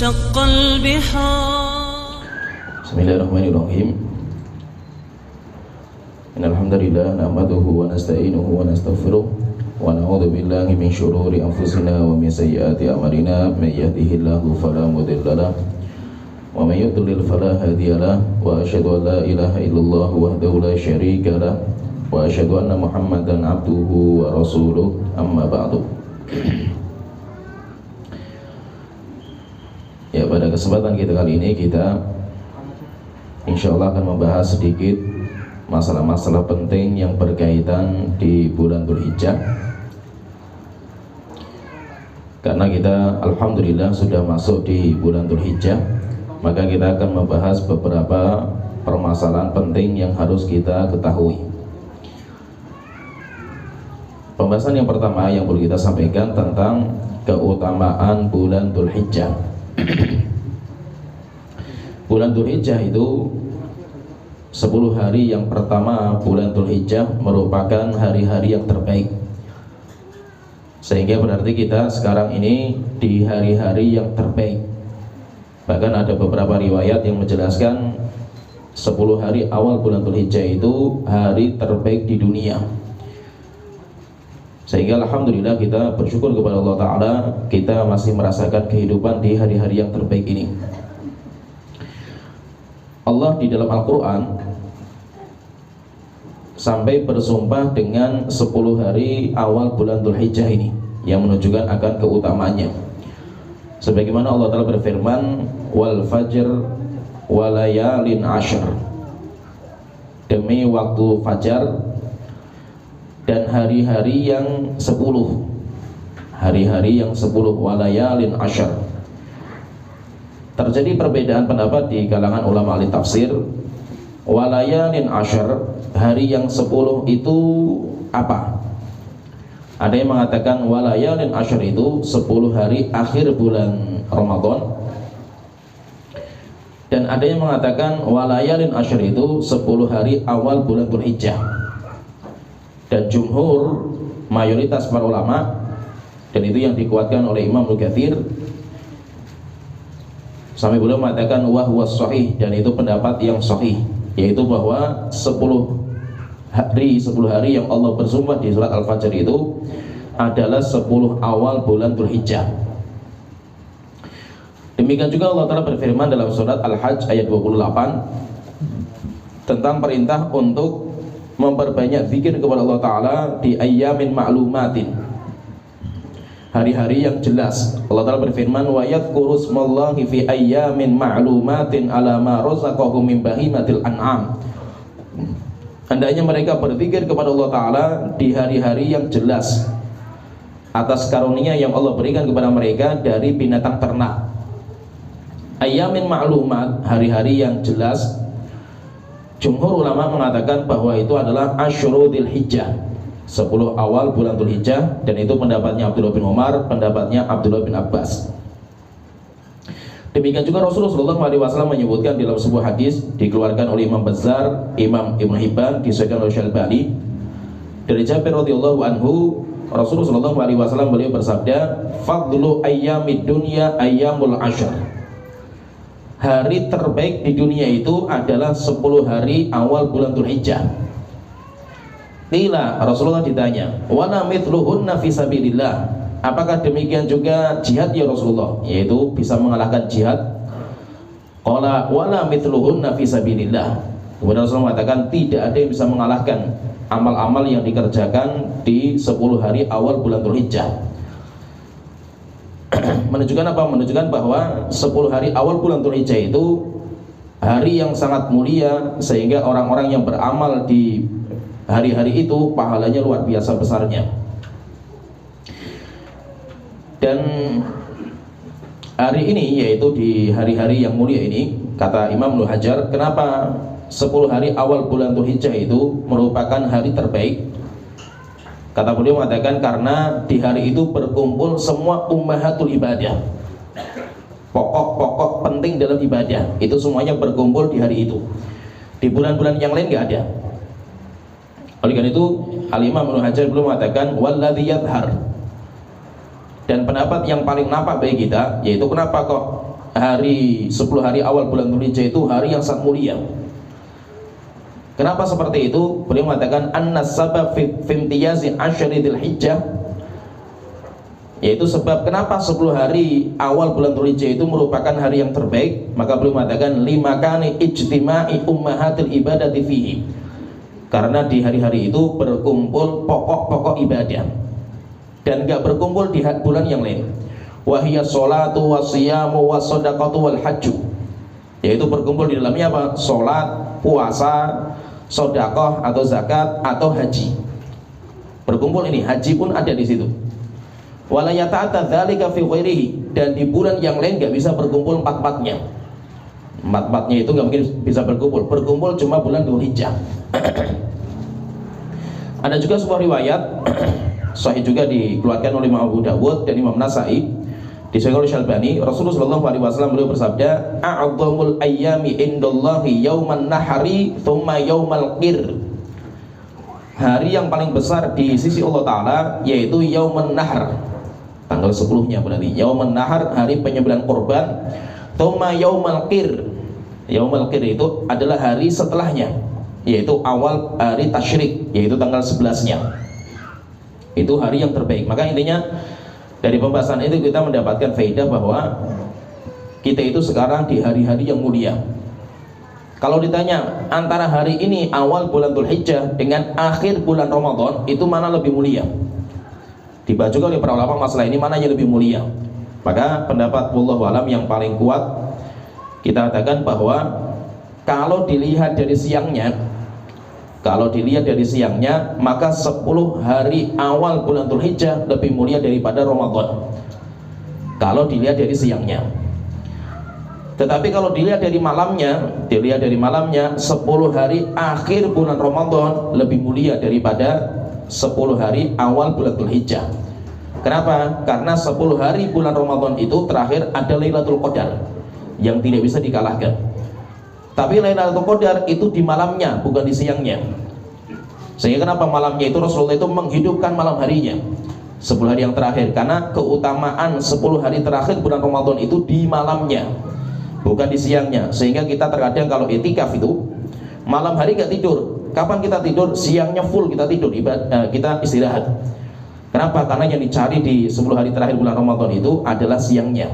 وانشق البحار. بسم الله الرحمن الرحيم. إن الحمد لله نحمده ونستعينه ونستغفره ونعوذ بالله من شرور أنفسنا ومن سيئات أعمالنا من يهده الله فلا مضل له ومن يضلل فلا هادي له وأشهد أن لا إله إلا الله وحده لا شريك له وأشهد أن محمدا عبده ورسوله أما بعد. Ya, pada kesempatan kita kali ini kita insya Allah akan membahas sedikit masalah-masalah penting yang berkaitan di bulan Dzulhijjah. Karena kita alhamdulillah sudah masuk di bulan Dzulhijjah, maka kita akan membahas beberapa permasalahan penting yang harus kita ketahui. Pembahasan yang pertama yang perlu kita sampaikan tentang keutamaan bulan Dzulhijjah. Bulan Dzulhijjah itu 10 hari yang pertama bulan Dzulhijjah merupakan hari-hari yang terbaik. Sehingga berarti kita sekarang ini di hari-hari yang terbaik. Bahkan ada beberapa riwayat yang menjelaskan 10 hari awal bulan Dzulhijjah itu hari terbaik di dunia. Sehingga alhamdulillah kita bersyukur kepada Allah Ta'ala, kita masih merasakan kehidupan di hari-hari yang terbaik ini. Allah di dalam Al-Quran sampai bersumpah dengan 10 hari awal bulan Dzulhijjah ini yang menunjukkan akan keutamaannya. Sebagaimana Allah Ta'ala berfirman, wal fajr walayalin ashr, demi waktu fajar dan hari-hari yang 10, hari-hari yang 10, walayalin ashr. Terjadi perbedaan pendapat di kalangan ulama ahli tafsir. Walayalin ashr, hari yang 10 itu apa? Ada yang mengatakan walayalin ashr itu 10 hari akhir bulan Ramadan, dan ada yang mengatakan walayalin ashr itu 10 hari awal bulan Dzulhijjah. Dan jumhur, mayoritas para ulama, dan itu yang dikuatkan oleh Imam Ibnu Katsir, sampai beliau mengatakan wahwa sahih, dan itu pendapat yang sahih, yaitu bahwa 10 hari yang Allah bersumpah di surat Al-Fajr itu adalah 10 awal bulan Dzulhijjah. Demikian juga Allah Ta'ala berfirman dalam surat Al-Hajj ayat 28 tentang perintah untuk memperbanyak zikir kepada Allah Ta'ala di ayyamin ma'lumatin, hari-hari yang jelas. Allah Ta'ala berfirman wa yadhkuru smallahi fi ayyamin ma'lumatin ala ma razaqahum min bahimatil an'am. Hendaknya mereka berzikir kepada Allah Ta'ala di hari-hari yang jelas atas karunia yang Allah berikan kepada mereka dari binatang ternak. Ayyamin ma'lumat, hari-hari yang jelas. Jumhur ulama mengatakan bahwa itu adalah Asyuru Dzulhijjah, 10 awal bulan Dzulhijjah, dan itu pendapatnya Abdullah bin Umar, pendapatnya Abdullah bin Abbas. Demikian juga Rasulullah SAW menyebutkan dalam sebuah hadis dikeluarkan oleh Imam Bazzar, Imam Ibnu Hibban, disahihkan oleh Syalbani, dari Jabir radhiyallahu anhu, Rasulullah SAW beliau bersabda, fadlu ayyamid dunya ayyamul ashr, hari terbaik di dunia itu adalah 10 hari awal bulan Dzulhijjah. Qila, Rasulullah ditanya, wala mithluhunna fi sabilillah, apakah demikian juga jihad ya Rasulullah, yaitu bisa mengalahkan jihad? Qala wala mithluhunna fi sabilillah. Kemudian Rasulullah mengatakan tidak ada yang bisa mengalahkan amal-amal yang dikerjakan di 10 hari awal bulan Dzulhijjah. Menunjukkan apa? Menunjukkan bahwa 10 hari awal bulan Dzulhijjah itu hari yang sangat mulia, sehingga orang-orang yang beramal di hari-hari itu pahalanya luar biasa besarnya. Dan hari ini, yaitu di hari-hari yang mulia ini, kata Imam Ibnu Hajar, kenapa 10 hari awal bulan Dzulhijjah itu merupakan hari terbaik? Kata beliau mengatakan karena di hari itu berkumpul semua ummahatul ibadah, pokok-pokok penting dalam ibadah, itu semuanya berkumpul di hari itu. Di bulan-bulan yang lain nggak ada. Oleh karena itu Al-Imam Ibnu Hajar beliau mengatakan walladzi yadhhar, dan pendapat yang paling nampak bagi kita, yaitu kenapa kok hari 10 hari awal bulan Dzulhijjah itu hari yang sangat mulia. Kenapa seperti itu? Beliau mengatakan annas sabab fi imtiyazi asyri Dzulhijjah, yaitu sebab kenapa 10 hari awal bulan Dzulhijjah itu merupakan hari yang terbaik. Maka beliau mengatakan limakani ijtima'i ummahatil ibadati fihi, karena di hari-hari itu berkumpul pokok-pokok ibadah dan gak berkumpul di bulan yang lain. Wahiyya sholatu wasiyamu wasodaqatu wal hajju, yaitu berkumpul di dalamnya apa? Sholat, puasa, sedekah atau zakat atau haji. Berkumpul ini, haji pun ada di situ. Wala yata'atta dzalika fi ghairihi, dan di bulan yang lain gak bisa berkumpul empat-empatnya. Empat-empatnya itu gak mungkin bisa berkumpul. Berkumpul cuma bulan Dzulhijjah. Ada juga sebuah riwayat sahih juga dikeluarkan oleh Imam Abu Dawud dan Imam Nasai, disahihkan oleh Syalbani. Rasulullah SAW beliau bersabda, a'adzamul ayyami indallahi yauman nahri thumma yaumal qir. Hari yang paling besar di sisi Allah Ta'ala yaitu yauman nahr, tanggal 10-nya berarti yauman nahr, hari penyembelihan kurban. Thumma yaumal qir, yaumal qir itu adalah hari setelahnya, yaitu awal hari tasyrik, yaitu tanggal 11-nya. Itu hari yang terbaik. Maka intinya dari pembahasan itu kita mendapatkan faedah bahwa kita itu sekarang di hari-hari yang mulia. Kalau ditanya antara hari ini awal bulan Dzulhijjah dengan akhir bulan Ramadan, itu mana lebih mulia? Dibahas juga oleh para ulama masalah ini, mana yang lebih mulia. Maka pendapat wallahu alam yang paling kuat kita katakan bahwa kalau dilihat dari siangnya, maka 10 hari awal bulan Dzulhijjah lebih mulia daripada Ramadan kalau dilihat dari siangnya. Tetapi kalau dilihat dari malamnya, 10 hari akhir bulan Ramadan lebih mulia daripada 10 hari awal bulan Dzulhijjah. Kenapa? Karena 10 hari bulan Ramadan itu terakhir ada Lailatul Qadar yang tidak bisa dikalahkan. Tapi Lailatul Qadar itu di malamnya, bukan di siangnya. Sehingga kenapa malamnya itu Rasulullah itu menghidupkan malam harinya 10 hari yang terakhir, karena keutamaan 10 hari terakhir bulan Ramadan itu di malamnya, bukan di siangnya. Sehingga kita terkadang kalau itikaf itu malam hari gak tidur. Kapan kita tidur? Siangnya full kita tidur, kita istirahat. Kenapa? Karena yang dicari di 10 hari terakhir bulan Ramadan itu adalah siangnya,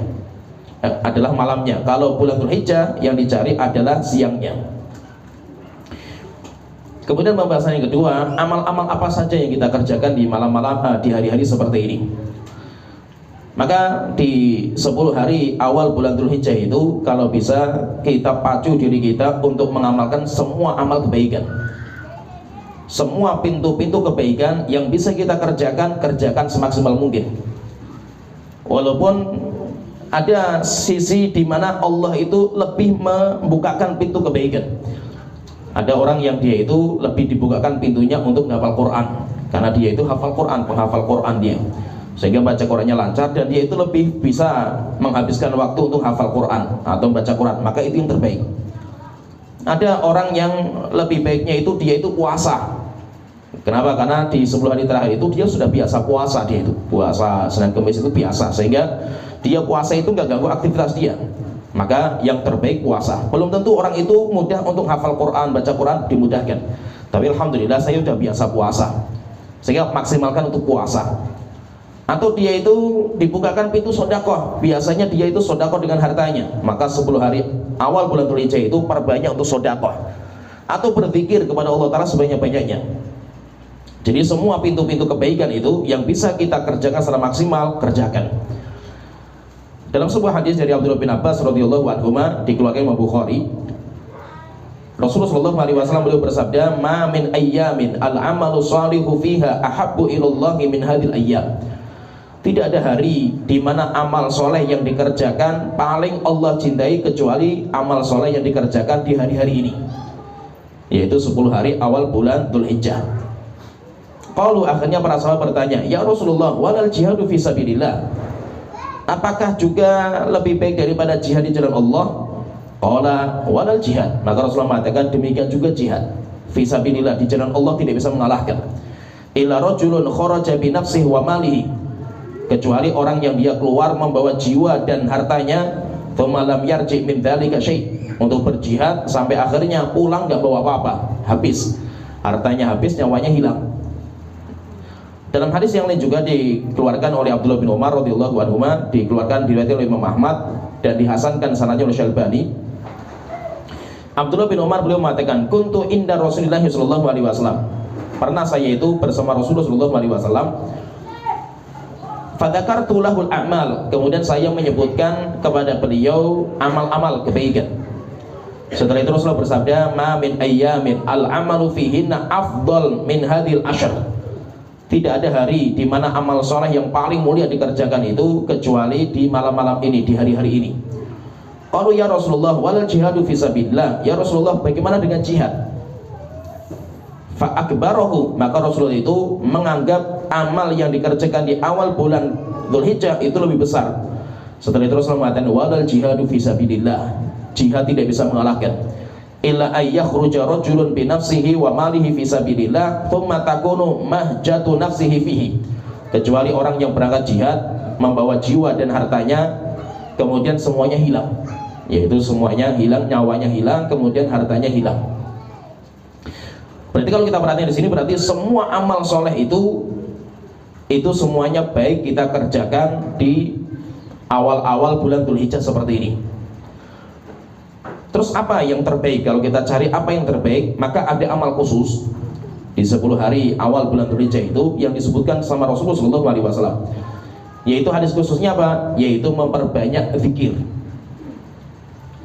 adalah malamnya. Kalau bulan Dzulhijjah yang dicari adalah siangnya. Kemudian pembahasan yang kedua, amal-amal apa saja yang kita kerjakan di malam-malam, di hari-hari seperti ini. Maka di 10 hari awal bulan Dzulhijjah itu kalau bisa kita pacu diri kita untuk mengamalkan semua amal kebaikan. Semua pintu-pintu kebaikan yang bisa kita kerjakan semaksimal mungkin. Walaupun ada sisi di mana Allah itu lebih membukakan pintu kebaikan. Ada orang yang dia itu lebih dibukakan pintunya untuk menghafal Quran, karena dia itu hafal Quran, penghafal Quran dia, sehingga baca Qurannya lancar dan dia itu lebih bisa menghabiskan waktu untuk hafal Quran atau baca Quran, maka itu yang terbaik. Ada orang yang lebih baiknya itu dia itu puasa. Kenapa? Karena di 10 hari terakhir itu dia sudah biasa puasa, dia itu puasa Senin Kamis itu biasa, sehingga dia puasa itu nggak ganggu aktivitas dia. Maka yang terbaik puasa. Belum tentu orang itu mudah untuk hafal Quran, baca Quran dimudahkan. Tapi alhamdulillah saya sudah biasa puasa, sehingga maksimalkan untuk puasa. Atau dia itu dibukakan pintu sedekah, biasanya dia itu sedekah dengan hartanya, maka 10 hari awal bulan Dzulhijjah itu perbanyak untuk sedekah atau berzikir kepada Allah Ta'ala sebanyak-banyaknya. Jadi semua pintu-pintu kebaikan itu yang bisa kita kerjakan secara maksimal, kerjakan. Dalam sebuah hadis dari Abdullah bin Abbas radhiyallahu anhu dikeluarkan Imam Bukhari, Rasulullah SAW beliau bersabda, "Ma min ayyamin al-amalu shalihu fiha ahabbu ilallahi min hadhil ayyam." Tidak ada hari di mana amal soleh yang dikerjakan paling Allah cintai kecuali amal soleh yang dikerjakan di hari-hari ini, yaitu 10 hari awal bulan Dzulhijjah. Qalu, akhirnya para sahabat bertanya, "Ya Rasulullah, walal jihadu fi sabilillah?" Apakah juga lebih baik daripada jihad di jalan Allah? Qala walal jihad. Maka Rasulullah mengatakan demikian juga jihad fi sabilillah, di jalan Allah tidak bisa mengalahkan. Illa rajulun kharaja bi nafsihi wa malihi, kecuali orang yang dia keluar membawa jiwa dan hartanya, tsumma lam yarji min dzalika syai', untuk berjihad sampai akhirnya pulang nggak bawa apa-apa, habis hartanya, habis nyawanya hilang. Dalam hadis yang lain juga dikeluarkan oleh Abdullah bin Umar radhiyallahu anhu, dikeluarkan diriwayatkan oleh Imam Ahmad dan dihasankan sanadnya oleh Syalbani. Abdullah bin Umar beliau mengatakan, kuntu inda Rasulillah sallallahu alaihi wasallam, pernah saya itu bersama Rasulullah sallallahu alaihi wasallam. Fadzakartu lahul a'mal, kemudian saya menyebutkan kepada beliau amal-amal kebaikan. Setelah itu Rasulullah bersabda, ma min ayyamin al-amalu fihinna afdal min hadhil ashr. Tidak ada hari di mana amal soleh yang paling mulia dikerjakan itu kecuali di malam-malam ini, di hari-hari ini. Qalu ya Rasulullah wal jihadu fisabilillah, ya Rasulullah bagaimana dengan jihad? Fa akbarahu, maka Rasulullah itu menganggap amal yang dikerjakan di awal bulan Dzulhijjah itu lebih besar. Setelah itu Rasulullah mengatakan wal jihadu fisabilillah, jihad tidak bisa mengalahkan. Illa ayyakhruja rajulun bi nafsihi wa malihi fi sabilillah thumma takunu mahjatu nafsihi fihi, kecuali orang yang berangkat jihad membawa jiwa dan hartanya, kemudian semuanya hilang, yaitu semuanya hilang, nyawanya hilang, kemudian hartanya hilang. Berarti kalau kita perhatikan di sini, berarti semua amal soleh itu semuanya baik kita kerjakan di awal-awal bulan Dzulhijjah seperti ini. Terus apa yang terbaik? Kalau kita cari apa yang terbaik, maka ada amal khusus di 10 hari awal bulan Dzulhijjah itu yang disebutkan sama Rasulullah SAW. Yaitu hadis khususnya apa? Yaitu memperbanyak zikir.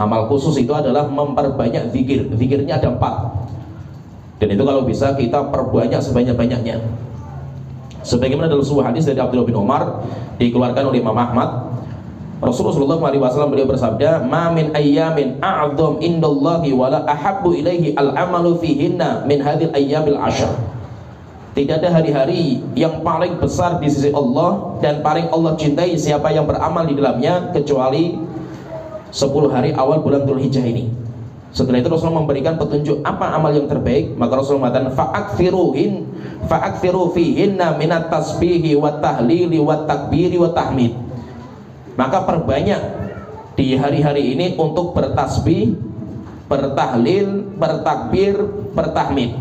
Amal khusus itu adalah memperbanyak zikir. Zikirnya ada 4. Dan itu kalau bisa kita perbanyak sebanyak-banyaknya. Sebagaimana dalam sebuah hadis dari Abdullah bin Umar dikeluarkan oleh Imam Ahmad, Rasulullah SAW beliau bersabda, ma min ayyamin a'dzam indallahi wala ahabbu ilaihi al-amalu fihinna min hadhil ayyamil ashr. Tidak ada hari-hari yang paling besar di sisi Allah dan paling Allah cintai siapa yang beramal di dalamnya kecuali 10 hari awal bulan Dzulhijjah ini. Setelah itu Rasulullah memberikan petunjuk apa amal yang terbaik, maka Rasulullah mengatakan fa'akthiru fihinna minat tasbihi wa tahlili wa takbiri wa tahmid. Maka perbanyak di hari-hari ini untuk bertasbih, bertahlil, bertakbir, bertahmid.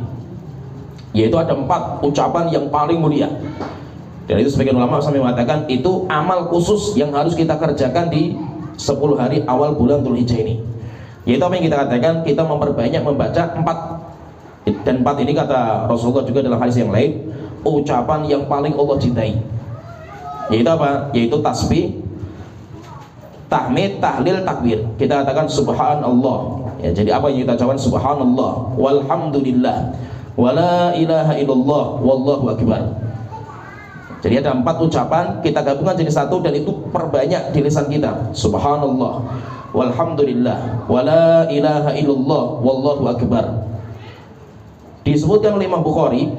Yaitu ada 4 ucapan yang paling mulia. Dan itu sebagian ulama sampai mengatakan itu amal khusus yang harus kita kerjakan di 10 hari awal bulan Dzulhijjah ini. Yaitu apa yang kita katakan, kita memperbanyak membaca 4. Dan 4 ini kata Rasulullah juga dalam hadis yang lain, ucapan yang paling Allah cintai. Yaitu apa? Yaitu tasbih, tahmid, tahlil, takbir. Kita katakan subhanallah. Ya, jadi apa yang kita ucapkan? Subhanallah, walhamdulillah, wala ilaha illallah, wallahu akbar. Jadi ada 4 ucapan kita gabungkan jadi satu dan itu perbanyak di lisan kita. Subhanallah, walhamdulillah, wala ilaha illallah, wallahu akbar. Disebutkan oleh Imam Bukhari.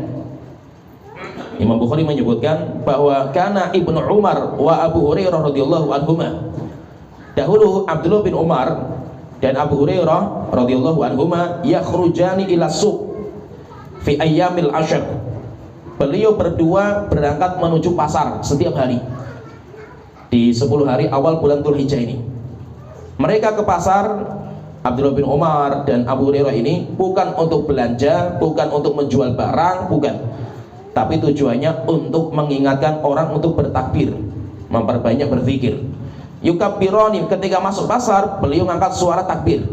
Imam Bukhari menyebutkan bahwa kana Ibnu Umar wa Abu Hurairah radhiyallahu anhuma. Dahulu Abdullah bin Umar dan Abu Hurairah radhiyallahu anhuma yakhrujani ila suq fi ayyamil ashr. Beliau berdua berangkat menuju pasar setiap hari di 10 hari awal bulan Dzulhijjah ini. Mereka ke pasar, Abdullah bin Umar dan Abu Hurairah ini bukan untuk belanja, bukan untuk menjual barang, bukan. Tapi tujuannya untuk mengingatkan orang untuk bertakbir, memperbanyak berzikir. Yukabbironi, ketika masuk pasar beliau ngangkat suara takbir,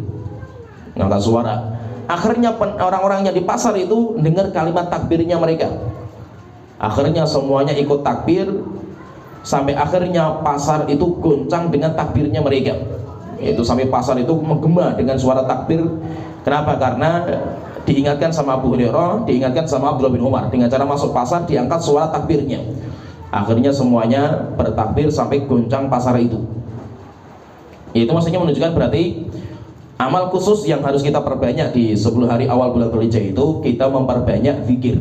ngangkat suara. Akhirnya orang-orangnya di pasar itu dengar kalimat takbirnya mereka. Akhirnya semuanya ikut takbir, sampai akhirnya pasar itu goncang dengan takbirnya mereka. Yaitu sampai pasar itu menggema dengan suara takbir. Kenapa? Karena diingatkan sama Abu Hurairah, diingatkan sama Abdullah bin Umar. Dengan cara masuk pasar diangkat suara takbirnya. Akhirnya semuanya bertakbir sampai goncang pasar itu. Itu maksudnya menunjukkan berarti amal khusus yang harus kita perbanyak di 10 hari awal bulan Dzulhijjah itu kita memperbanyak zikir.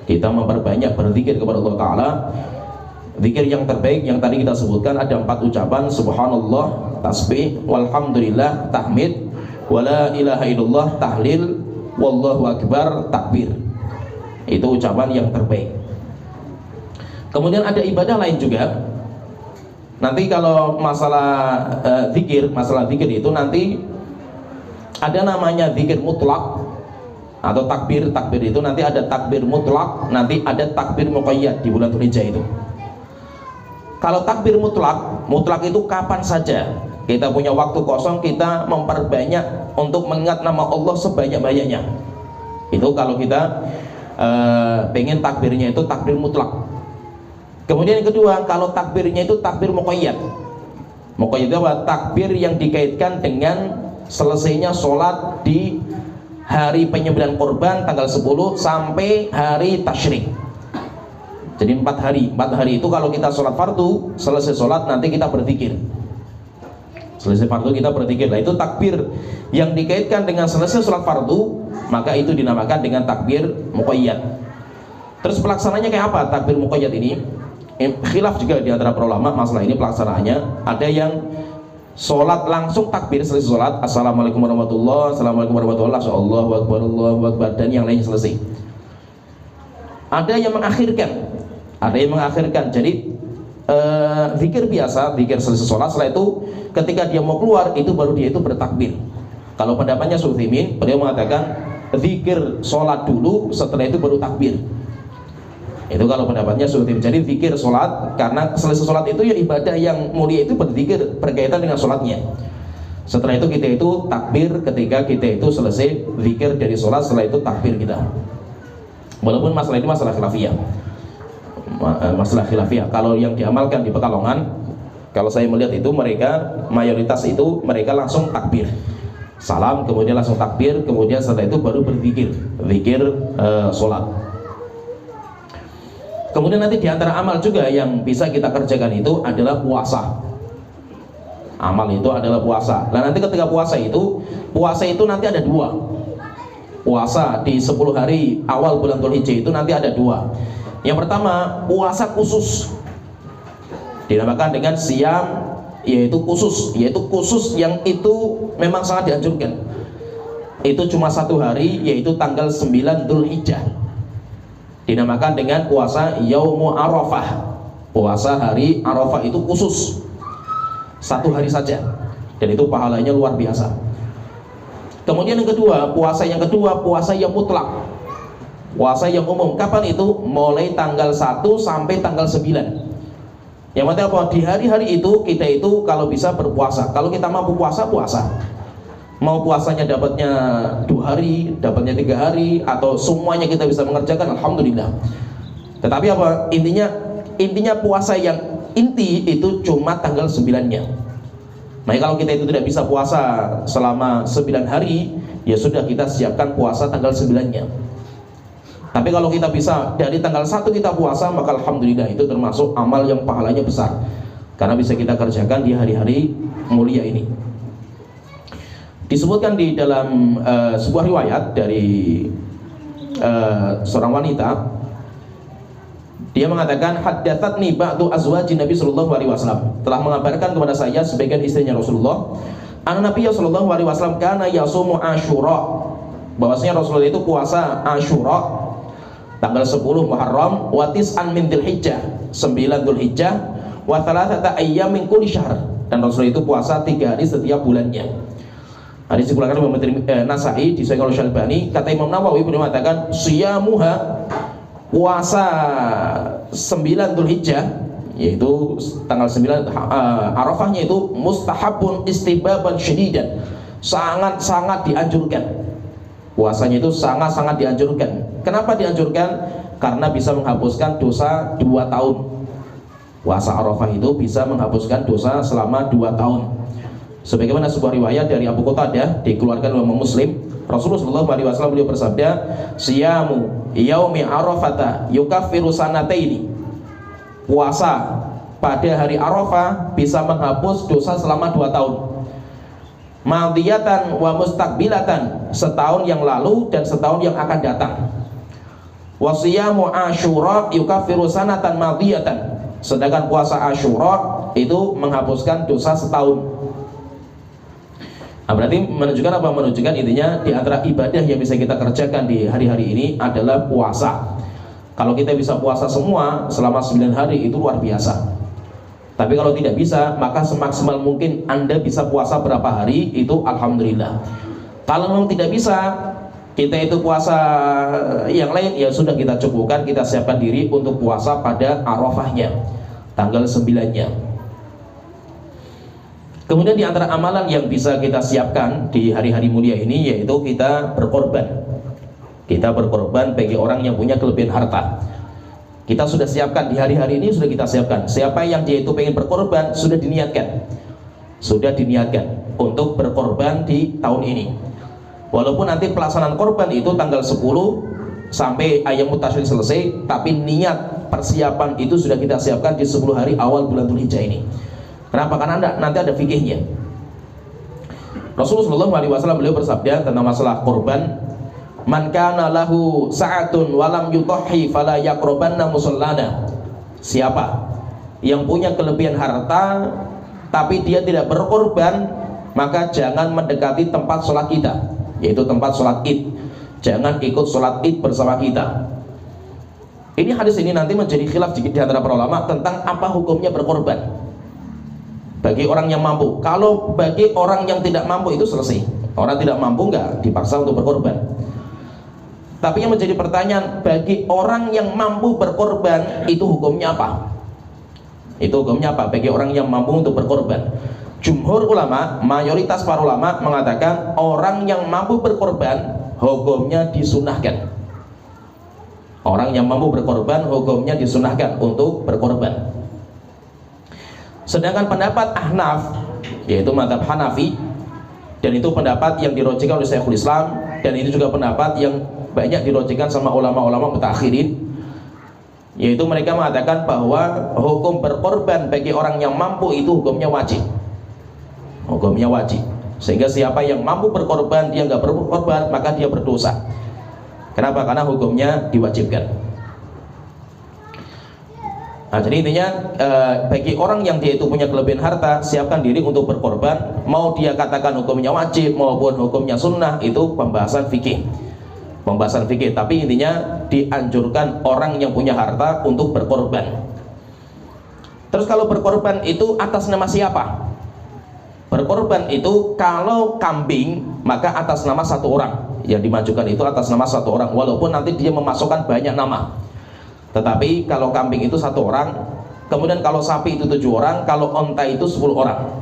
Kita memperbanyak berzikir kepada Allah Ta'ala. Zikir yang terbaik yang tadi kita sebutkan ada 4 ucapan, subhanallah, tasbih, walhamdulillah, tahmid, wala ilaha illallah, tahlil, wallahu akbar, takbir. Itu ucapan yang terbaik. Kemudian ada ibadah lain juga Nanti kalau masalah masalah zikir itu nanti ada namanya zikir mutlak atau takbir. Takbir itu nanti ada takbir mutlak, nanti ada takbir muqayyad di bulan Dzulhijjah itu. Kalau takbir mutlak itu kapan saja kita punya waktu kosong, kita memperbanyak untuk mengingat nama Allah sebanyak-banyaknya. Itu kalau kita pengen takbirnya itu takbir mutlak. Kemudian yang kedua, kalau takbirnya itu takbir muqayyad. Muqayyad itu apa? Takbir yang dikaitkan dengan selesainya sholat di hari penyembelihan kurban tanggal 10 sampai hari tasyrik. Jadi 4 hari. 4 hari itu kalau kita sholat fardu, selesai sholat nanti kita berzikir. Selesai fardu kita berzikir. Nah, itu takbir yang dikaitkan dengan selesai sholat fardu, maka itu dinamakan dengan takbir muqayyad. Terus pelaksananya kayak apa takbir muqayyad ini? Khilaf juga di antara para ulama masalah ini pelaksanaannya. Ada yang sholat langsung takbir selesai sholat, assalamualaikum warahmatullahi, assalamualaikum warahmatullahi, Allahu akbar, Allahu akbar, dan yang lainnya selesai. Ada yang mengakhirkan, jadi zikir biasa, zikir selesai sholat, setelah itu ketika dia mau keluar itu baru dia itu bertakbir. Kalau pendapatnya Sulaiman, beliau mengatakan zikir sholat dulu, setelah itu baru takbir. Itu kalau pendapatnya Sulaiman. Jadi zikir sholat, karena selesai sholat itu ya ibadah yang mulia itu berzikir berkaitan dengan sholatnya. Setelah itu kita itu takbir ketika kita itu selesai zikir dari sholat, setelah itu takbir kita. Walaupun masalah ini masalah khilafiyah. Kalau yang diamalkan di Pekalongan, kalau saya melihat itu mereka mayoritas itu mereka langsung takbir, salam, kemudian langsung takbir, kemudian setelah itu baru berzikir, zikir sholat. Kemudian nanti diantara amal juga yang bisa kita kerjakan itu adalah puasa. Amal itu adalah puasa. Nah nanti ketika puasa itu nanti ada 2. Puasa di 10 hari awal bulan Dzulhijjah itu nanti ada 2. Yang pertama puasa khusus, dinamakan dengan siyam, yaitu khusus yang itu memang sangat dianjurkan. Itu cuma 1 hari, yaitu tanggal 9 Dzulhijjah. Dinamakan dengan puasa Yaumu Arafah. Puasa hari Arafah itu khusus 1 hari saja, dan itu pahalanya luar biasa. Kemudian yang kedua, puasa yang mutlak, puasa yang umum. Kapan itu? Mulai tanggal 1 sampai tanggal 9. Yang penting apa? Di hari-hari itu kita itu kalau bisa berpuasa. Kalau kita mampu puasa. Mau puasanya dapatnya 2 hari, dapatnya 3 hari, atau semuanya kita bisa mengerjakan, alhamdulillah. Tetapi apa? Intinya puasa yang inti itu cuma tanggal 9-nya. Nah, kalau kita itu tidak bisa puasa selama 9 hari, ya sudah, kita siapkan puasa tanggal 9-nya. Tapi kalau kita bisa dari tanggal 1 kita puasa, maka alhamdulillah itu termasuk amal yang pahalanya besar, karena bisa kita kerjakan di hari-hari mulia ini. Disebutkan di dalam sebuah riwayat dari seorang wanita, dia mengatakan, haddatsatni ba'du azwajin Nabi sallallahu alaihi wasallam, telah mengabarkan kepada saya sebagian istrinya Rasulullah, anna Nabi sallallahu alaihi wasallam kana yasumu Asyura, bahwasanya Rasulullah itu puasa Asyura tanggal 10 Muharram, wa tis'an min Dzulhijjah, 9 Dzulhijjah, wa thalathata ayyam min kulli syahr, dan Rasulullah itu puasa 3 hari setiap bulannya. Hadis dikeluarkan oleh Imam Nasai, disahihkan oleh Syalbani. Kata Imam Nawawi, beliau mengatakan siyamuha, puasa 9 Dzulhijjah, yaitu tanggal 9 Arafahnya itu mustahabun istihbaban syadidan, sangat-sangat dianjurkan. Puasanya itu sangat-sangat dianjurkan. Kenapa dianjurkan? Karena bisa menghapuskan dosa 2 tahun. Puasa Arafah itu bisa menghapuskan dosa selama 2 tahun. Sebagaimana sebuah riwayat dari Abu Qatadah dikeluarkan oleh Muslim, Rasulullah SAW beliau bersabda, siyamu yaumi arafata yukaffiru sanataini, puasa pada hari Arafah bisa menghapus dosa selama 2 tahun, madiyatan wa mustaqbilatan, setahun yang lalu dan setahun yang akan datang. Wasiyamu Asyura yukaffiru sanatan madiyatan, sedangkan puasa Asyura itu menghapuskan dosa setahun. Nah, berarti menunjukkan apa? Menunjukkan intinya di antara ibadah yang bisa kita kerjakan di hari-hari ini adalah puasa. Kalau kita bisa puasa semua selama 9 hari itu luar biasa. Tapi kalau tidak bisa, maka semaksimal mungkin Anda bisa puasa berapa hari, itu alhamdulillah. Kalau memang tidak bisa, kita itu puasa yang lain, ya sudah kita cukupkan, kita siapkan diri untuk puasa pada Arafahnya, tanggal 9-nya. Kemudian di antara amalan yang bisa kita siapkan di hari-hari mulia ini, yaitu kita berkorban. Kita berkorban bagi orang yang punya kelebihan harta. Kita sudah siapkan di hari-hari ini, sudah kita siapkan. Siapa yang dia itu pengen berkorban, sudah diniatkan. Sudah diniatkan untuk berkorban di tahun ini. Walaupun nanti pelaksanaan korban itu tanggal 10 sampai Ayyamut Tasyrik selesai, tapi niat persiapan itu sudah kita siapkan di 10 hari awal bulan Dzulhijjah ini. Kenapa? Karena nanti ada fikihnya. Rasulullah SAW beliau bersabda tentang masalah korban, man kana lahu sa'atun walam yudhi fala yaqrabanna musallana. Siapa yang punya kelebihan harta tapi dia tidak berkorban, maka jangan mendekati tempat sholat kita, yaitu tempat sholat id. Jangan ikut sholat id bersama kita. Ini hadis ini nanti menjadi khilaf di antara para ulama tentang apa hukumnya berkorban bagi orang yang mampu. Kalau bagi orang yang tidak mampu itu selesai. Orang tidak mampu nggak dipaksa untuk berkorban. Tapi yang menjadi pertanyaan, bagi orang yang mampu berkorban itu hukumnya apa? Itu hukumnya apa bagi orang yang mampu untuk berkorban? Jumhur ulama, mayoritas para ulama mengatakan orang yang mampu berkorban hukumnya disunahkan. Orang yang mampu berkorban hukumnya disunahkan untuk berkorban. Sedangkan pendapat Ahnaf, yaitu mazhab Hanafi, dan itu pendapat yang dirojihkan oleh Syekhul Islam, dan itu juga pendapat yang banyak dirojihkan sama ulama-ulama mutakhirin, yaitu mereka mengatakan bahwa hukum berkorban bagi orang yang mampu itu hukumnya wajib. Hukumnya wajib. Sehingga siapa yang mampu berkorban, dia nggak berkorban, maka dia berdosa. Kenapa? Karena hukumnya diwajibkan. Nah, jadi intinya bagi orang yang dia itu punya kelebihan harta, siapkan diri untuk berkorban. Mau dia katakan hukumnya wajib maupun hukumnya sunnah, itu pembahasan fikih. Pembahasan fikih, tapi intinya dianjurkan orang yang punya harta untuk berkorban. Terus kalau berkorban itu atas nama siapa? Berkorban itu kalau kambing, maka atas nama satu orang. Yang dimajukan itu atas nama satu orang, walaupun nanti dia memasukkan banyak nama. Tetapi kalau kambing itu satu orang, kemudian kalau sapi itu 7 orang, kalau onta itu 10 orang.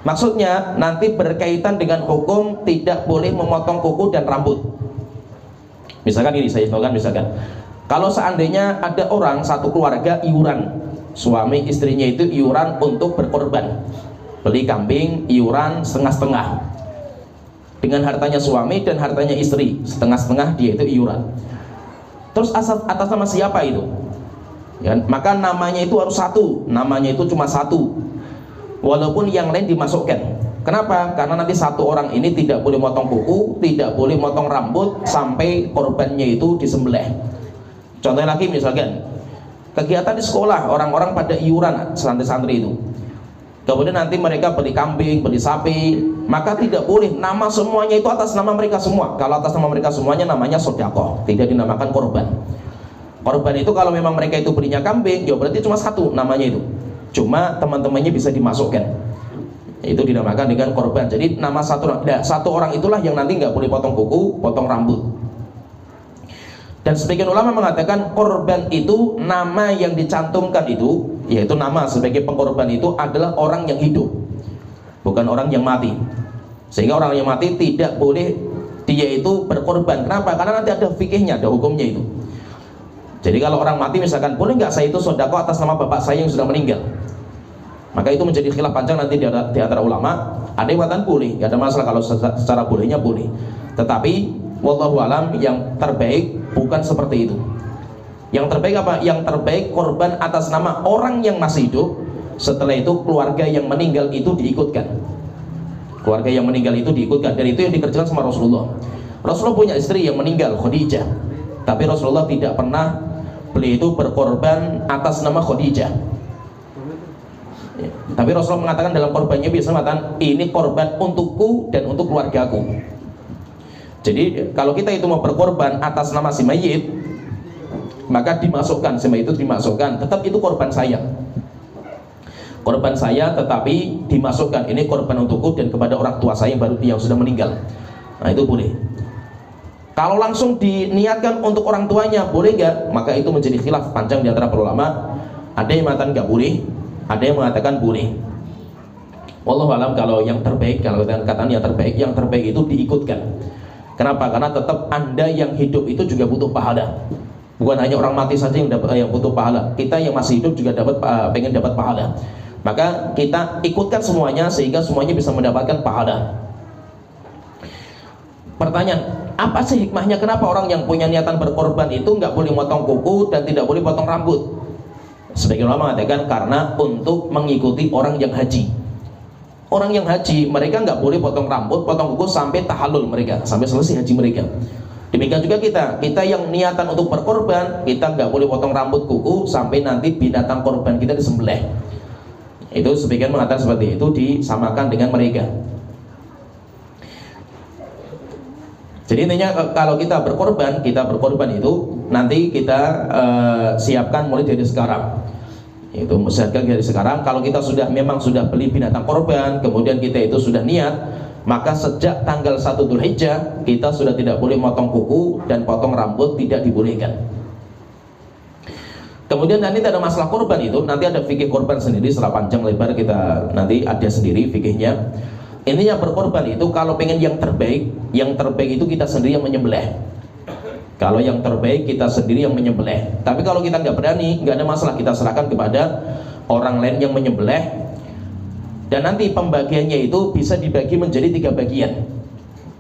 Maksudnya nanti berkaitan dengan hukum tidak boleh memotong kuku dan rambut. Misalkan ini saya contohkan, misalkan kalau seandainya ada orang satu keluarga iuran, suami istrinya itu iuran untuk berkorban, beli kambing iuran setengah-setengah, dengan hartanya suami dan hartanya istri setengah-setengah, dia itu iuran. Terus atas nama siapa itu? Ya, maka namanya itu harus satu, namanya itu cuma satu, walaupun yang lain dimasukkan. Kenapa? Karena nanti satu orang ini tidak boleh motong kuku, tidak boleh motong rambut sampai korbannya itu disembelih. Contohnya lagi misalkan kegiatan di sekolah, orang-orang pada iuran santri-santri itu, kemudian nanti mereka beli kambing, beli sapi, maka tidak boleh nama semuanya itu atas nama mereka semua. Kalau atas nama mereka semuanya namanya sedekah, tidak dinamakan korban. Korban itu kalau memang mereka itu belinya kambing, ya berarti cuma satu namanya itu, cuma teman-temannya bisa dimasukkan, itu dinamakan dengan korban. Jadi nama satu orang itulah yang nanti nggak boleh potong kuku, potong rambut. Dan sebagian ulama mengatakan korban itu nama yang dicantumkan itu, yaitu nama sebagai pengkorban itu adalah orang yang hidup, bukan orang yang mati. Sehingga orang yang mati tidak boleh dia itu berkorban. Kenapa? Karena nanti ada fikihnya, ada hukumnya itu. Jadi kalau orang mati misalkan, boleh nggak saya itu sedekah atas nama bapak saya yang sudah meninggal? Maka itu menjadi khilaf panjang nanti di antara ulama. Ada yang mengatakan boleh, nggak ada masalah kalau secara bolehnya boleh. Tetapi wallahu alam yang terbaik bukan seperti itu. Yang terbaik apa? Yang terbaik korban atas nama orang yang masih hidup. Setelah itu keluarga yang meninggal itu diikutkan. Keluarga yang meninggal itu diikutkan. Dan itu yang dikerjakan sama Rasulullah. Rasulullah punya istri yang meninggal, Khadijah. Tapi Rasulullah tidak pernah beliau itu berkorban atas nama Khadijah. Tapi Rasulullah mengatakan dalam korbannya biasa mengatakan ini korban untukku dan untuk keluargaku. Jadi kalau kita itu mau berkorban atas nama si mayit, maka dimasukkan si mayit itu dimasukkan, tetap itu korban saya. Korban saya tetapi dimasukkan ini korban untukku dan kepada orang tua saya yang sudah meninggal. Nah itu boleh. Kalau langsung diniatkan untuk orang tuanya boleh nggak? Maka itu menjadi khilaf panjang di antara para ulama. Ada yang mengatakan nggak boleh, ada yang mengatakan boleh. Wallahu alam, kalau yang terbaik, kalau katakan yang terbaik itu diikutkan. Kenapa? Karena tetap Anda yang hidup itu juga butuh pahala. Bukan hanya orang mati saja yang butuh pahala. Kita yang masih hidup juga pengen dapat pahala. Maka kita ikutkan semuanya sehingga semuanya bisa mendapatkan pahala. Pertanyaan, apa sih hikmahnya kenapa orang yang punya niatan berkorban itu nggak boleh potong kuku dan tidak boleh potong rambut? Sebagian ulama mengatakan karena untuk mengikuti orang yang haji. Orang yang haji mereka nggak boleh potong rambut, potong kuku sampai tahallul mereka, sampai selesai haji mereka. Demikian juga kita yang niatan untuk berkorban, kita nggak boleh potong rambut, kuku sampai nanti binatang korban kita disembelih. Itu sebagian mengatakan seperti itu, disamakan dengan mereka. Jadi intinya kalau kita berkorban itu nanti kita siapkan mulai dari sekarang. Itu siapkan dari sekarang. Kalau kita memang sudah beli binatang korban, kemudian kita itu sudah niat, maka sejak tanggal 1 Dzulhijjah kita sudah tidak boleh potong kuku dan potong rambut, tidak dibolehkan. Kemudian nanti ada masalah korban itu, nanti ada fikih korban sendiri, setelah panjang lebar kita nanti ada sendiri fikihnya. Intinya berkorban itu kalau pengen yang terbaik itu kita sendiri yang menyembelih. Kalau yang terbaik kita sendiri yang menyembelih. Tapi kalau kita nggak berani, nggak ada masalah, kita serahkan kepada orang lain yang menyembelih. Dan nanti pembagiannya itu bisa dibagi menjadi 3 bagian.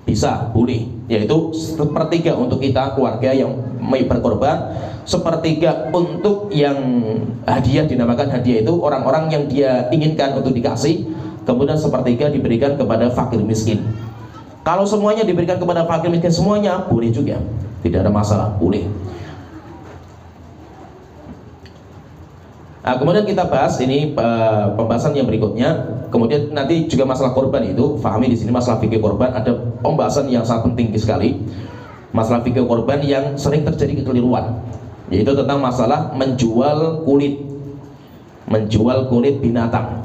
Bisa, boleh, yaitu 1/3 untuk kita keluarga yang berkorban, 1/3 untuk yang hadiah, dinamakan hadiah itu orang-orang yang dia inginkan untuk dikasih, kemudian 1/3 diberikan kepada fakir miskin. Kalau semuanya diberikan kepada fakir miskin semuanya, boleh juga, tidak ada masalah, boleh. Nah, kemudian kita bahas ini pembahasan yang berikutnya. Kemudian nanti juga masalah korban itu, fahami di sini masalah fikih korban, ada pembahasan yang sangat penting sekali. Masalah fikih korban yang sering terjadi kekeliruan, yaitu tentang masalah menjual kulit binatang.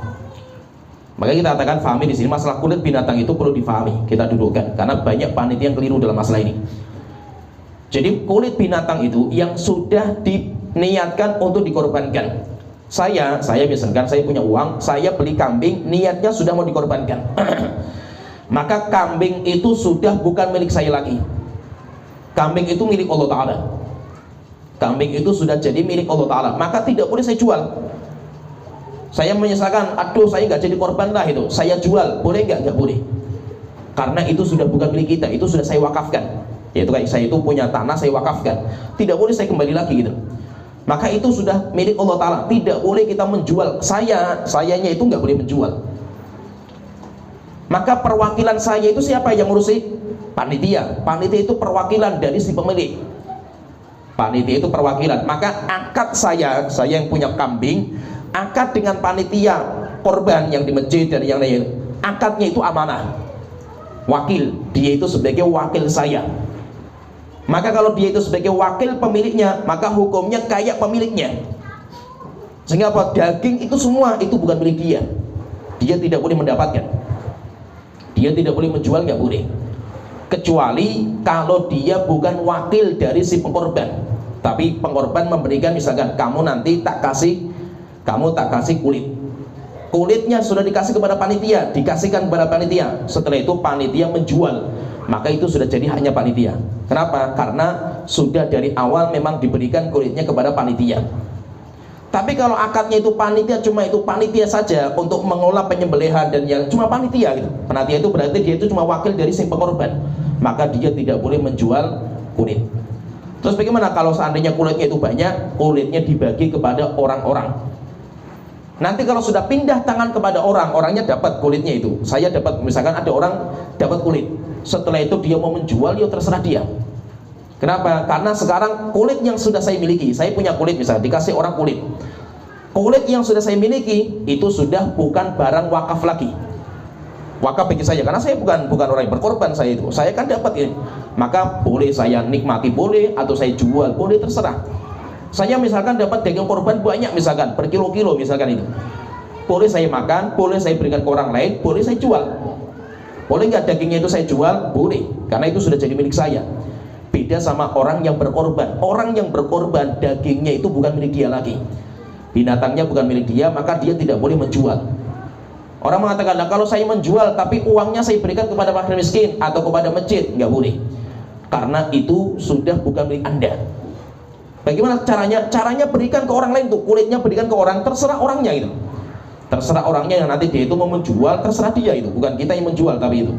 Maka kita katakan fahami di sini masalah kulit binatang itu perlu difahami, kita dudukkan karena banyak panitia yang keliru dalam masalah ini. Jadi kulit binatang itu yang sudah diniatkan untuk dikorbankan. Saya misalkan saya punya uang, saya beli kambing, niatnya sudah mau dikorbankan. Maka kambing itu sudah bukan milik saya lagi. Kambing itu milik Allah Ta'ala. Kambing itu sudah jadi milik Allah Ta'ala. Maka tidak boleh saya jual. Saya menyesalkan, aduh saya nggak jadi korban lah itu, saya jual, boleh nggak? Nggak boleh. Karena itu sudah bukan milik kita, itu sudah saya wakafkan. Yaitu kayak saya itu punya tanah, saya wakafkan. Tidak boleh saya kembali lagi gitu. Maka itu sudah milik Allah Ta'ala. Tidak boleh kita menjual. Sayanya itu nggak boleh menjual. Maka perwakilan saya itu siapa yang ngurusi? Panitia. Panitia itu perwakilan dari si pemilik. Panitia itu perwakilan. Maka akad saya yang punya kambing, akad dengan panitia korban yang di masjid dan yang lain, akadnya itu amanah. Wakil, dia itu sebagai wakil saya. Maka kalau dia itu sebagai wakil pemiliknya, maka hukumnya kayak pemiliknya. Sehingga apa? Daging itu semua itu bukan milik dia. Dia tidak boleh mendapatkan. Dia tidak boleh menjual, nggak boleh. Kecuali kalau dia bukan wakil dari si pengkorban. Tapi pengkorban memberikan, misalkan kamu nanti tak kasih kulit. Kulitnya sudah dikasih kepada panitia, dikasihkan kepada panitia. Setelah itu panitia menjual, maka itu sudah jadi haknya panitia. Kenapa? Karena sudah dari awal memang diberikan kulitnya kepada panitia. Tapi kalau akadnya itu panitia, cuma itu panitia saja untuk mengolah penyembelihan dan yang cuma panitia gitu. Panitia itu berarti dia itu cuma wakil dari si pengorban, maka dia tidak boleh menjual kulit. Terus bagaimana kalau seandainya kulitnya itu banyak, kulitnya dibagi kepada orang-orang. Nanti kalau sudah pindah tangan kepada orang, orangnya dapat kulitnya itu. Saya dapat, misalkan ada orang dapat kulit. Setelah itu dia mau menjual, ya terserah dia. Kenapa? Karena sekarang kulit yang sudah saya miliki, saya punya kulit misalnya, dikasih orang kulit. Kulit yang sudah saya miliki itu sudah bukan barang wakaf lagi. Wakaf bagi saya, karena saya bukan orang yang berkorban, saya itu. Saya kan dapat ini. Maka boleh saya nikmati, boleh, atau saya jual, boleh, terserah. Saya misalkan dapat daging korban banyak misalkan, berkilo-kilo misalkan itu. boleh saya makan, boleh saya berikan ke orang lain, boleh saya jual. Boleh nggak dagingnya itu saya jual? Boleh, karena itu sudah jadi milik saya. Beda sama orang yang berkorban. Orang yang berkorban, dagingnya itu bukan milik dia lagi, binatangnya bukan milik dia, maka dia tidak boleh menjual. Orang mengatakan, nah kalau saya menjual tapi uangnya saya berikan kepada fakir miskin atau kepada masjid, nggak boleh, karena itu sudah bukan milik Anda. Bagaimana caranya? Caranya berikan ke orang lain tuh, kulitnya berikan ke orang, terserah orangnya itu. Terserah orangnya yang nanti dia itu mau menjual, terserah dia itu, bukan kita yang menjual tapi itu.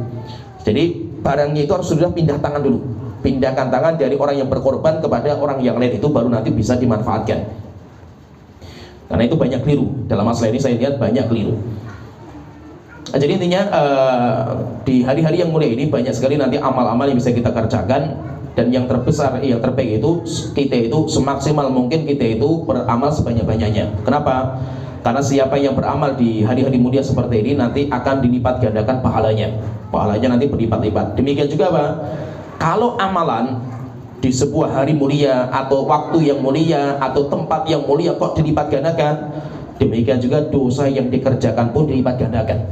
Jadi barangnya itu harus sudah pindah tangan dulu. Pindahkan tangan dari orang yang berkorban kepada orang yang lain, itu baru nanti bisa dimanfaatkan. Karena itu banyak keliru. Dalam masalah ini saya lihat banyak keliru. Jadi intinya di hari-hari yang mulia ini banyak sekali nanti amal-amal yang bisa kita kerjakan. Dan yang terbesar, yang terbaik itu kita itu semaksimal mungkin kita itu beramal sebanyak-banyaknya. Kenapa? Karena siapa yang beramal di hari-hari mulia seperti ini nanti akan dilipat gandakan pahalanya. Pahalanya nanti berlipat-lipat. Demikian juga apa? Kalau amalan di sebuah hari mulia atau waktu yang mulia atau tempat yang mulia kok dilipat gandakan, demikian juga dosa yang dikerjakan pun dilipat gandakan.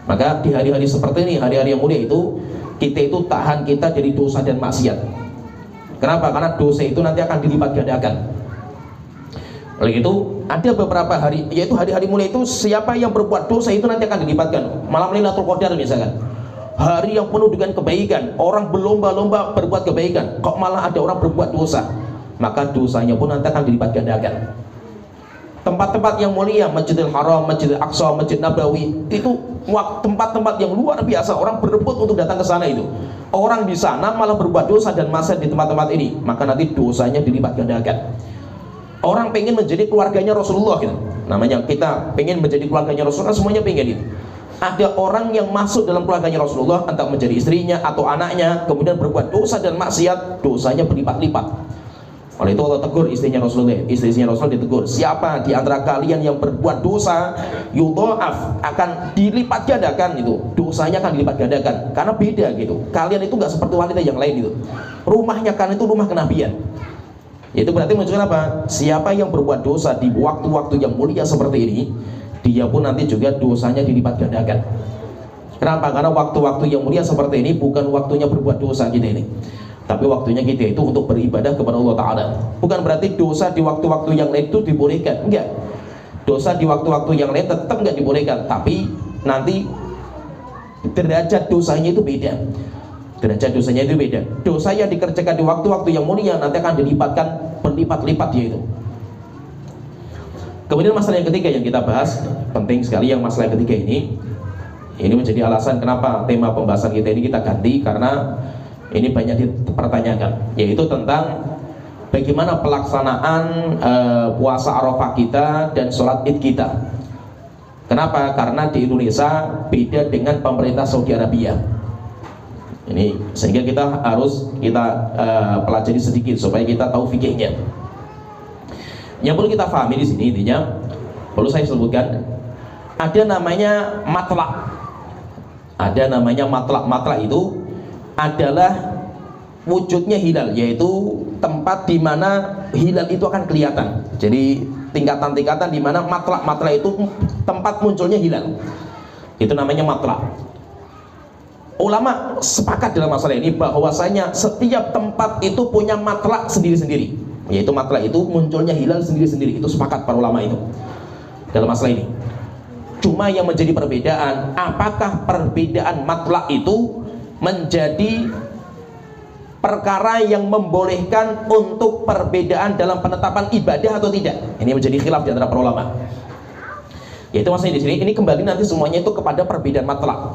Maka di hari-hari seperti ini, hari-hari yang mulia itu, kita itu tahan kita dari dosa dan maksiat. Kenapa? Karena dosa itu nanti akan dilipat gandakan. Oleh itu ada beberapa hari, yaitu hari-hari mulia itu siapa yang berbuat dosa itu nanti akan dilipatkan. Malam Lailatul Qadar misalkan, hari yang penuh dengan kebaikan, orang berlomba-lomba berbuat kebaikan, kok malah ada orang berbuat dosa, maka dosanya pun nanti akan dilipat gandakan. Tempat-tempat yang mulia, Masjidil Haram, Masjidil Aqsa, Masjid Nabawi, itu tempat-tempat yang luar biasa, orang berebut untuk datang ke sana itu. Orang di sana malah berbuat dosa dan maksiat di tempat-tempat ini, maka nanti dosanya dilipat gandakan. Orang pengen menjadi keluarganya Rasulullah gitu. Namanya kita pengen menjadi keluarganya Rasulullah, semuanya pengen itu. Ada orang yang masuk dalam keluarganya Rasulullah, entah menjadi istrinya atau anaknya, kemudian berbuat dosa dan maksiat, dosanya berlipat-lipat. Oleh itu Allah tegur istrinya Rasulullah, istrinya Rasul ditegur, siapa di antara kalian yang berbuat dosa, yudha'af, akan dilipat gandakan itu, dosanya akan dilipat gandakan. Karena beda gitu, kalian itu nggak seperti wanita yang lain itu, rumahnya kan itu rumah kenabian. Itu berarti menunjukkan apa? Siapa yang berbuat dosa di waktu-waktu yang mulia seperti ini, dia pun nanti juga dosanya dilipat gandakan. Kenapa? Karena waktu-waktu yang mulia seperti ini bukan waktunya berbuat dosa kita ini, tapi waktunya kita itu untuk beribadah kepada Allah Ta'ala. Bukan berarti dosa di waktu-waktu yang lain itu dibolehkan, enggak. Dosa di waktu-waktu yang lain tetap enggak dibolehkan, tapi nanti derajat dosanya itu beda. Derajat dosanya itu beda. Dosa yang dikerjakan di waktu-waktu yang mulia nanti akan dilipatkan berlipat-lipat dia itu. Kemudian masalah yang ketiga yang kita bahas, penting sekali yang masalah yang ketiga ini menjadi alasan kenapa tema pembahasan kita ini kita ganti, karena ini banyak dipertanyakan, yaitu tentang bagaimana pelaksanaan puasa Arafah kita dan sholat Id kita. Kenapa? Karena di Indonesia beda dengan pemerintah Saudi Arabia. Ini sehingga kita harus pelajari sedikit supaya kita tahu fikihnya. Yang perlu kita pahami di sini intinya, perlu saya sebutkan, ada namanya matlak. Ada namanya matlak. Matlak itu adalah wujudnya hilal, yaitu tempat di mana hilal itu akan kelihatan. Jadi tingkatan-tingkatan di mana matlak itu tempat munculnya hilal. Itu namanya matlak. Ulama sepakat dalam masalah ini bahwasanya setiap tempat itu punya matlak sendiri-sendiri, yaitu matlak itu munculnya hilal sendiri-sendiri. Itu sepakat para ulama itu dalam masalah ini. Cuma yang menjadi perbedaan, apakah perbedaan matlak itu menjadi perkara yang membolehkan untuk perbedaan dalam penetapan ibadah atau tidak? Ini menjadi khilaf di antara para ulama. Yaitu maksudnya di sini, ini kembali nanti semuanya itu kepada perbedaan matlak.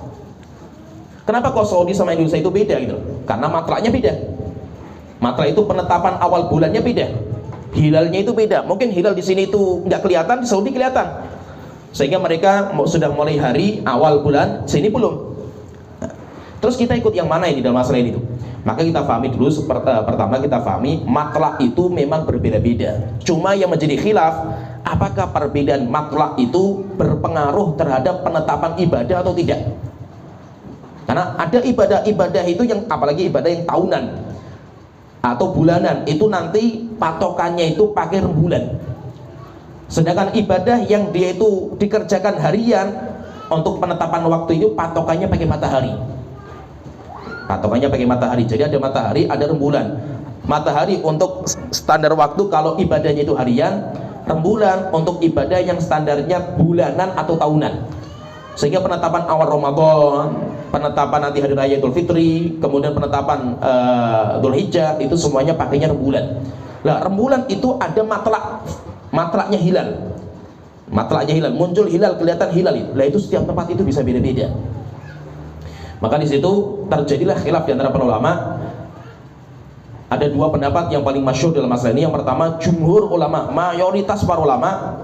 Kenapa kok Saudi sama Indonesia itu beda gitu? Karena matlaknya beda. Matlak itu penetapan awal bulannya beda, hilalnya itu beda. Mungkin hilal di sini itu nggak kelihatan, di Saudi kelihatan, sehingga mereka sudah mulai hari awal bulan, sini belum. Terus kita ikut yang mana ini dalam masalah ini tuh? Maka kita pahami dulu, pertama kita pahami matlak itu memang berbeda-beda. Cuma yang menjadi khilaf, apakah perbedaan matlak itu berpengaruh terhadap penetapan ibadah atau tidak? Karena ada ibadah-ibadah itu yang, apalagi ibadah yang tahunan atau bulanan, itu nanti patokannya itu pakai rembulan. Sedangkan ibadah yang dia itu dikerjakan harian, untuk penetapan waktu itu patokannya pakai matahari. Patokannya pakai matahari. Jadi ada matahari, ada rembulan. Matahari untuk standar waktu kalau ibadahnya itu harian, rembulan untuk ibadah yang standarnya bulanan atau tahunan. Sehingga penetapan awal Ramadan, penetapan nanti hari raya Idul Fitri, kemudian penetapan Dzulhijjah, itu semuanya pakainya rembulan. Nah, rembulan itu ada matlaknya hilal. Matlaknya hilal, muncul hilal, kelihatan hilal itu. Nah, itu setiap tempat itu bisa beda-beda. Maka di situ terjadilah khilaf di antara para ulama. Ada dua pendapat yang paling masyhur dalam masalah ini. Yang pertama, jumhur ulama, mayoritas para ulama,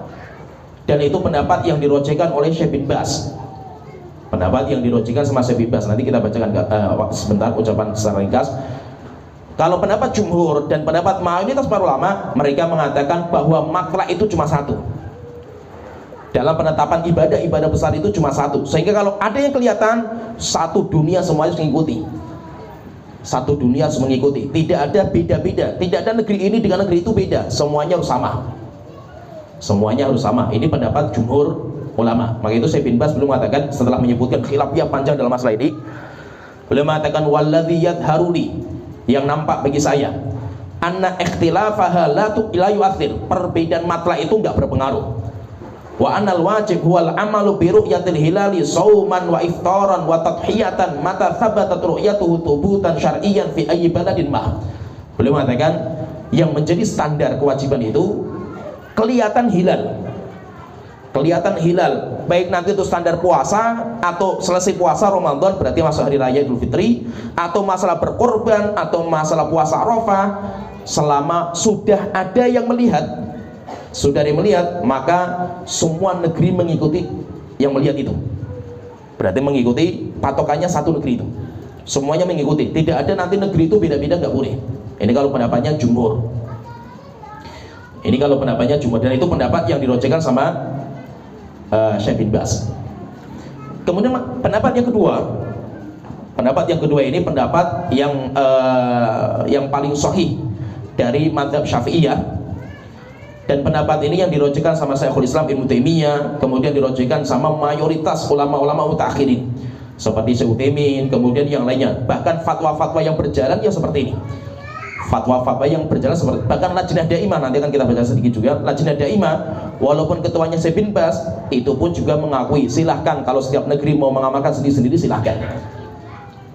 dan itu pendapat yang dirojehkan oleh Syekh bin Baz. Pendapat yang dirojehkan sama Syekh bin Baz. Nanti kita bacakan sebentar ucapan secara ringkas. Kalau pendapat jumhur dan pendapat mayoritas para ulama, mereka mengatakan bahwa matlak itu cuma satu. Dalam penetapan ibadah besar itu cuma satu. Sehingga kalau ada yang kelihatan, satu dunia semuanya mengikuti. Satu dunia harus mengikuti. Tidak ada beda-beda. Tidak ada negeri ini dengan negeri itu beda. Semuanya harus sama. Semuanya harus sama. Ini pendapat jumhur ulama. Maka itu Syekh bin Baz belum mengatakan, setelah menyebutkan khilaf yang panjang dalam masalah ini, beliau mengatakan walladzi yadharuli, yang nampak bagi saya, anna ikhtilafaha la yu'athir, perbedaan matlak itu enggak berpengaruh. Wa anal wajib huwal amalu bi ru'yatil hilali sauman wa iftaran wa tadhiyatan mata thabatat ru'yatuhu thubutan syar'iyyan fi ayyi baladin ma. Beliau mengatakan yang menjadi standar kewajiban itu kelihatan hilal. Kelihatan hilal, baik nanti itu standar puasa atau selesai puasa Ramadan berarti masuk hari raya Idul Fitri, atau masalah berkorban atau masalah puasa Arafah, selama sudah ada yang melihat, sudah ada yang melihat, maka semua negeri mengikuti yang melihat itu. Berarti mengikuti patokannya satu negeri itu. Semuanya mengikuti. Tidak ada nanti negeri itu beda-beda, nggak boleh. Ini kalau pendapatnya jumhur. Ini kalau pendapatnya jumhur, dan itu pendapat yang dirojehkan sama Syekh bin Baz. Kemudian pendapat yang kedua ini pendapat yang paling sahih dari mazhab Syafi'iyah. Dan pendapat ini yang dirojehkan sama Syekhul Islam Ibnu Taimiyah, kemudian dirojehkan sama mayoritas ulama-ulama mutakhirin seperti Syekh Utsaimin, kemudian yang lainnya. Bahkan fatwa-fatwa yang berjalan ya seperti ini. Fatwa-fatwa yang berjalan seperti, bahkan Lajnah Daimah, nanti akan kita baca sedikit juga. Lajnah Daimah, walaupun ketuanya Syekh bin Baz, itu pun juga mengakui silahkan kalau setiap negeri mau mengamalkan sendiri-sendiri silahkan.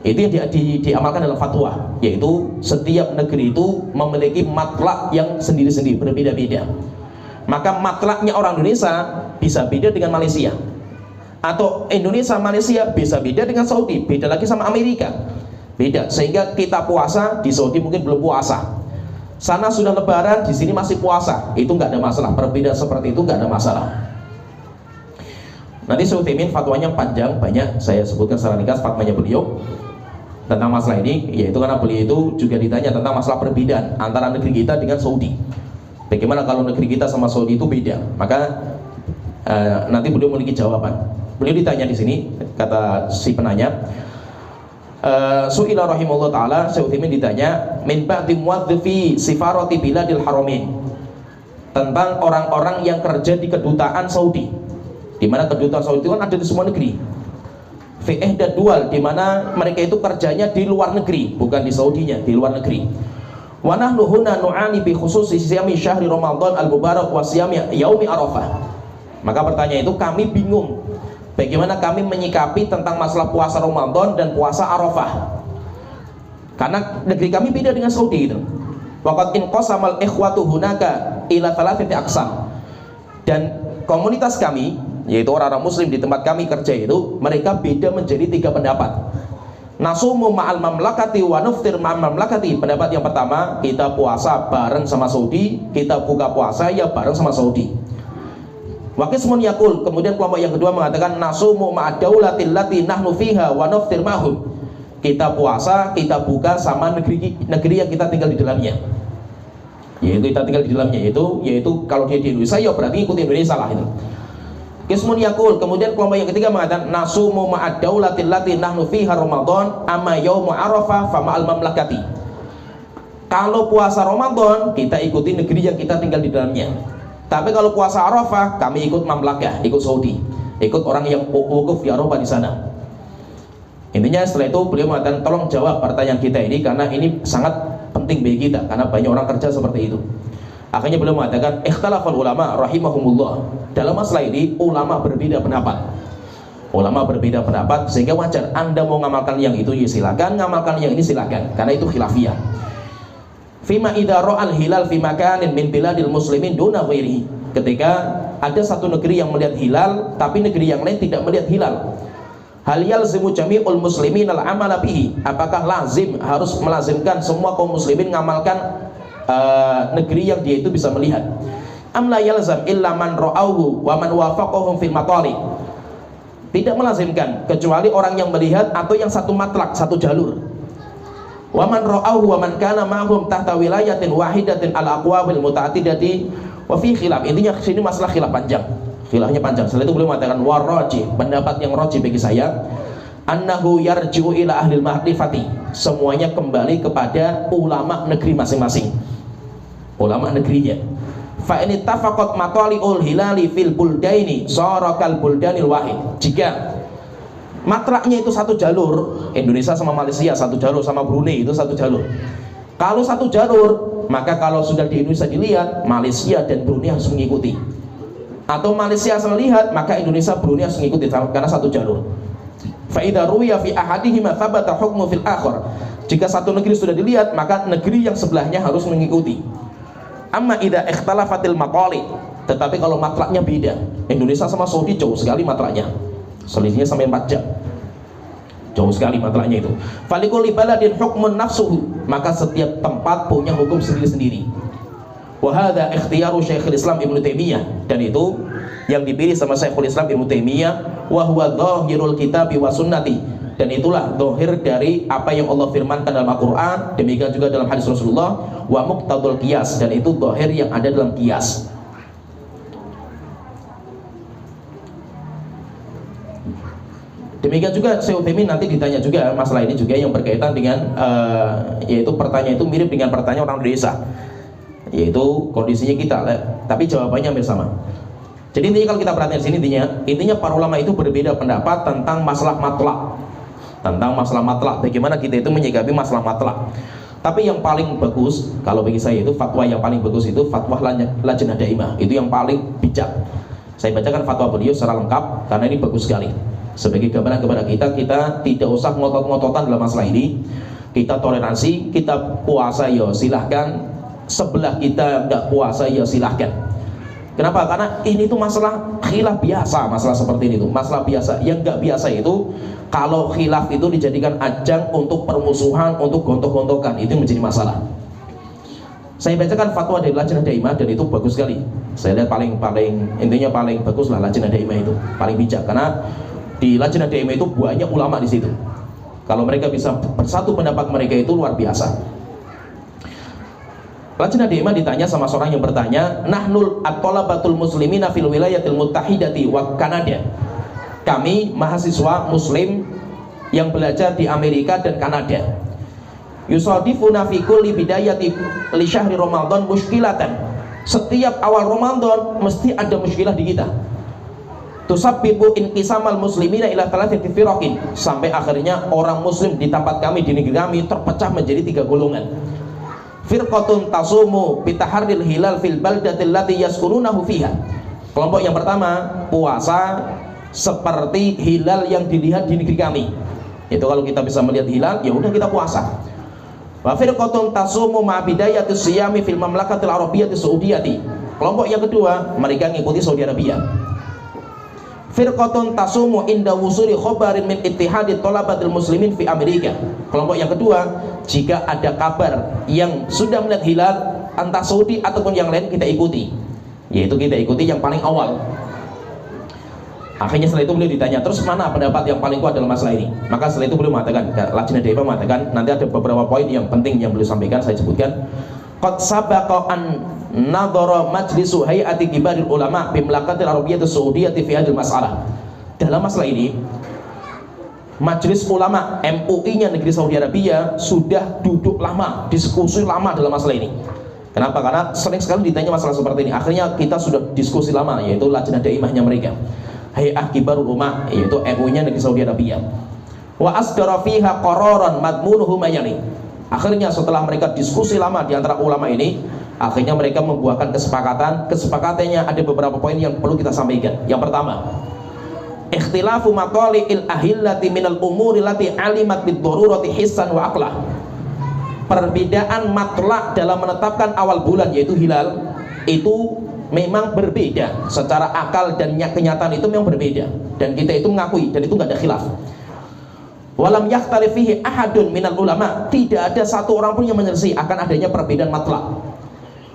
Itu yang diamalkan dalam fatwa, yaitu setiap negeri itu memiliki matlak yang sendiri-sendiri, berbeda-beda. Maka matlaknya orang Indonesia bisa beda dengan Malaysia, atau Indonesia Malaysia bisa beda dengan Saudi, beda lagi sama Amerika, beda. Sehingga kita puasa di Saudi mungkin belum puasa, sana sudah lebaran, di sini masih puasa, itu nggak ada masalah. Perbedaan seperti itu nggak ada masalah. Nanti Syekh Utsaimin fatwanya panjang, banyak, saya sebutkan secara ringkas fatwanya beliau tentang masalah ini, yaitu karena beliau itu juga ditanya tentang masalah perbedaan antara negeri kita dengan Saudi. Bagaimana kalau negeri kita sama Saudi itu beda? Maka nanti beliau memiliki jawaban. Beliau ditanya di sini, kata si penanya, Su'ila rahimahullah ta'ala, Syekh Utsaimin ditanya min ba'di muwadzdhifi sifarati biladil haramin, tentang orang-orang yang kerja di kedutaan Saudi, di mana kedutaan Saudi itu kan ada di semua negeri. Fi'ih dan dual, di mana mereka itu kerjanya di luar negeri, bukan di Saudinya, di luar negeri. Wa nahnu huna nu'ani bi khususi siyami syahri Ramadan al-mubarak wa siyami yaumi Arafah. Maka pertanyaan itu kami bingung bagaimana kami menyikapi tentang masalah puasa Ramadan dan puasa Arafah, karena negeri kami beda dengan Saudi itu. Waqad inqasamal ikhwatu hunaka ila thalathati aqsam, dan komunitas kami, yaitu orang-orang muslim di tempat kami kerja itu, mereka beda menjadi 3 pendapat. Nasumu ma'al mamlakati wa nuftir ma'al mamlakati. Pendapat yang pertama, kita puasa bareng sama Saudi, kita buka puasa ya bareng sama Saudi. Wa qismun yaqul, kemudian kelompok yang kedua mengatakan nasumu ma'ad daulatil lati nahnu fiha wa nuftir ma'hum. Kita puasa, kita buka sama negeri yang kita tinggal di dalamnya. Yaitu kita tinggal di dalamnya, yaitu kalau dia di Indonesia ya berarti ikuti Indonesia lah itu. Qismun yaqul, kemudian kelompok yang ketiga mengatakan nasumu ma'ad daulatil lati nahnu fiha Ramadan amma yaumu Arafah fa ma'al mamlakati. Kalau puasa Ramadan kita ikuti negeri yang kita tinggal di dalamnya. Tapi kalau puasa Arafah, kami ikut mamlakah, ikut Saudi, ikut orang yang wukuf di Arafah di sana. Intinya setelah itu beliau mengatakan, tolong jawab pertanyaan kita ini karena ini sangat penting bagi kita, karena banyak orang kerja seperti itu. Akhirnya beliau mengatakan, ikhtalafal ulama rahimahumullah. Dalam masalah ini ulama berbeda pendapat. Ulama berbeda pendapat sehingga wajar. Anda mau ngamalkan yang itu ya silakan, ngamalkan yang ini silakan, karena itu khilafiyah. Fima idza ra'al hilal fi makanin min biladil muslimin duna ghairihi. Ketika ada satu negeri yang melihat hilal tapi negeri yang lain tidak melihat hilal. Hal yalzimu jami'ul muslimin al-amala bihi. Apakah lazim, harus melazimkan semua kaum muslimin ngamalkan negeri yang dia itu bisa melihat? Am la yalzam illa man ra'auhu wa man wafaqahum fil matali. Tidak melazimkan kecuali orang yang melihat atau yang satu matlak, satu jalur. Wa man ra'auhu wa man kana ma'hum tahta wilayatin wahidatin al-aqwabil muta'addidati wa fi khilaf. Intinya sini masalah khilaf panjang. Khilafnya panjang. Setelah itu beliau mengatakan warajih, pendapat yang rajih bagi saya, annahu yarji'u ila ahlil ma'rifati. Semuanya kembali kepada ulama negeri masing-masing. Ulama negerinya. Fa in ittafaqat matali'ul hilali fil buldaini sara kal buldanil wahid. Jika matlaknya itu satu jalur, Indonesia sama Malaysia satu jalur, sama Brunei itu satu jalur. Kalau satu jalur, maka kalau sudah di Indonesia dilihat, Malaysia dan Brunei harus mengikuti. Atau Malaysia harus melihat, maka Indonesia Brunei harus mengikuti karena satu jalur. Fa idza ruwiya fi ahadihima thabata hukmu fil akhar. Jika satu negeri sudah dilihat, maka negeri yang sebelahnya harus mengikuti. Amma idza ikhtalafatil maqali. Tetapi kalau matlaknya beda, Indonesia sama Saudi jauh sekali matlaknya. Selisihnya sampai 4 jam. Jauh sekali matlaknya itu. Falikul baladin hukmun nafsuhu. Maka setiap tempat punya hukum sendiri-sendiri. Wa hadza ikhtiyaru Syekhul Islam Ibnu Taimiyah, dan itu yang dipilih sama Syekhul Islam Ibnu Taimiyah, wa huwa dhahirul kitabi wa sunnati, dan itulah zahir dari apa yang Allah firmankan dalam Al-Qur'an, demikian juga dalam hadis Rasulullah, wa muqtadul qiyas, dan itu zahir yang ada dalam qiyas. Demikian juga Syekh Utsaimin nanti ditanya juga masalah ini juga yang berkaitan dengan yaitu pertanyaan itu mirip dengan pertanyaan orang desa, yaitu kondisinya kita, tapi jawabannya hampir sama. Jadi intinya kalau kita perhatikan di sini, intinya para ulama itu berbeda pendapat tentang masalah matlak, bagaimana kita itu menyikapi masalah matlak. Tapi yang paling bagus kalau bagi saya itu fatwa yang paling bagus itu fatwa Lajnah Daimah, itu yang paling bijak. Saya bacakan fatwa beliau secara lengkap karena ini bagus sekali. Sebagai gambaran kepada kita tidak usah ngotot-ngototan dalam masalah ini. Kita toleransi, kita puasa ya silahkan, sebelah kita nggak puasa ya silahkan. Kenapa? Karena ini tuh masalah khilaf biasa, masalah seperti ini tuh masalah biasa. Yang nggak biasa itu kalau khilaf itu dijadikan ajang untuk permusuhan, untuk gontok-gontokan, itu menjadi masalah. Saya bacakan fatwa dari Lajnah Daimah dan itu bagus sekali. Saya lihat paling intinya paling bagus lah Lajnah Daimah itu, paling bijak, karena di Lajnah Daimah itu banyak ulama di situ. Kalau mereka bisa bersatu pendapat mereka itu luar biasa. Lajnah Daimah ditanya sama seorang yang bertanya, nahnul at-thalabatul muslimina fil wilayatil muttahidati wa Kanada. Kami mahasiswa muslim yang belajar di Amerika dan Kanada. Yusadifuna fi kulli bidayati li syahri Ramadan muskilatan. Setiap awal Ramadan mesti ada muskilah di kita. Tusabbibu inqisamal muslimina ila thalathati firaqin, sampai akhirnya orang muslim di tempat kami, di negeri kami terpecah menjadi 3 golongan. Firqatun tasumu bitaharril hilal fil baldatil lati yaskununahu fiha. Kelompok yang pertama puasa seperti hilal yang dilihat di negeri kami. Itu kalau kita bisa melihat hilal, ya udah kita puasa. Wa firqatun tasumu ma bidayatis siyami fil mamlakatil arabiyyatis saudiyati. Kelompok yang kedua, mereka mengikuti Saudi Arabia. Firqatun tasumu inda wusuli khobarin min ittihadi thalabatil muslimin fi Amerika. Kelompok yang kedua, jika ada kabar yang sudah melihat hilal entah Saudi ataupun yang lain, kita ikuti, yaitu kita ikuti yang paling awal. Akhirnya setelah itu beliau ditanya, terus mana pendapat yang paling kuat dalam masalah ini? Maka setelah itu beliau mengatakan, Lajnah Daimah mengatakan, nanti ada beberapa poin yang penting yang beliau sampaikan, saya sebutkan. Qad sabaqa an nadhara majlisu hay'ati kibaril ulama bi mamlakatil arabiyyatis saudiyati fi hadhihi masalah. Dalam masalah ini, majelis ulama MUI-nya negeri Saudi Arabia sudah duduk lama, diskusi lama dalam masalah ini. Kenapa? Karena sering sekali ditanya masalah seperti ini. Akhirnya kita sudah diskusi lama, yaitu lajnah daimahnya mereka, Hay'ah Kibarul Ulama, yaitu MUI-nya Negeri Saudi Arabia. Wa asdara fiha qararan madmunuhu mayani. Akhirnya setelah mereka diskusi lama di antara ulama ini, akhirnya mereka membuahkan kesepakatan. Kesepakatannya ada beberapa poin yang perlu kita sampaikan. Yang pertama, ikhtilafu matali'il ahillati minal umuri lati alimat bid-darurati hissan wa aqlah. Perbedaan matlak dalam menetapkan awal bulan, yaitu hilal, itu memang berbeda secara akal dan kenyataan, itu memang berbeda, dan kita itu mengakui, dan itu nggak ada khilaf. Walam yakhtalif fihi ahadun minal ulama, tidak ada satu orang pun yang menyelisih akan adanya perbedaan matlak.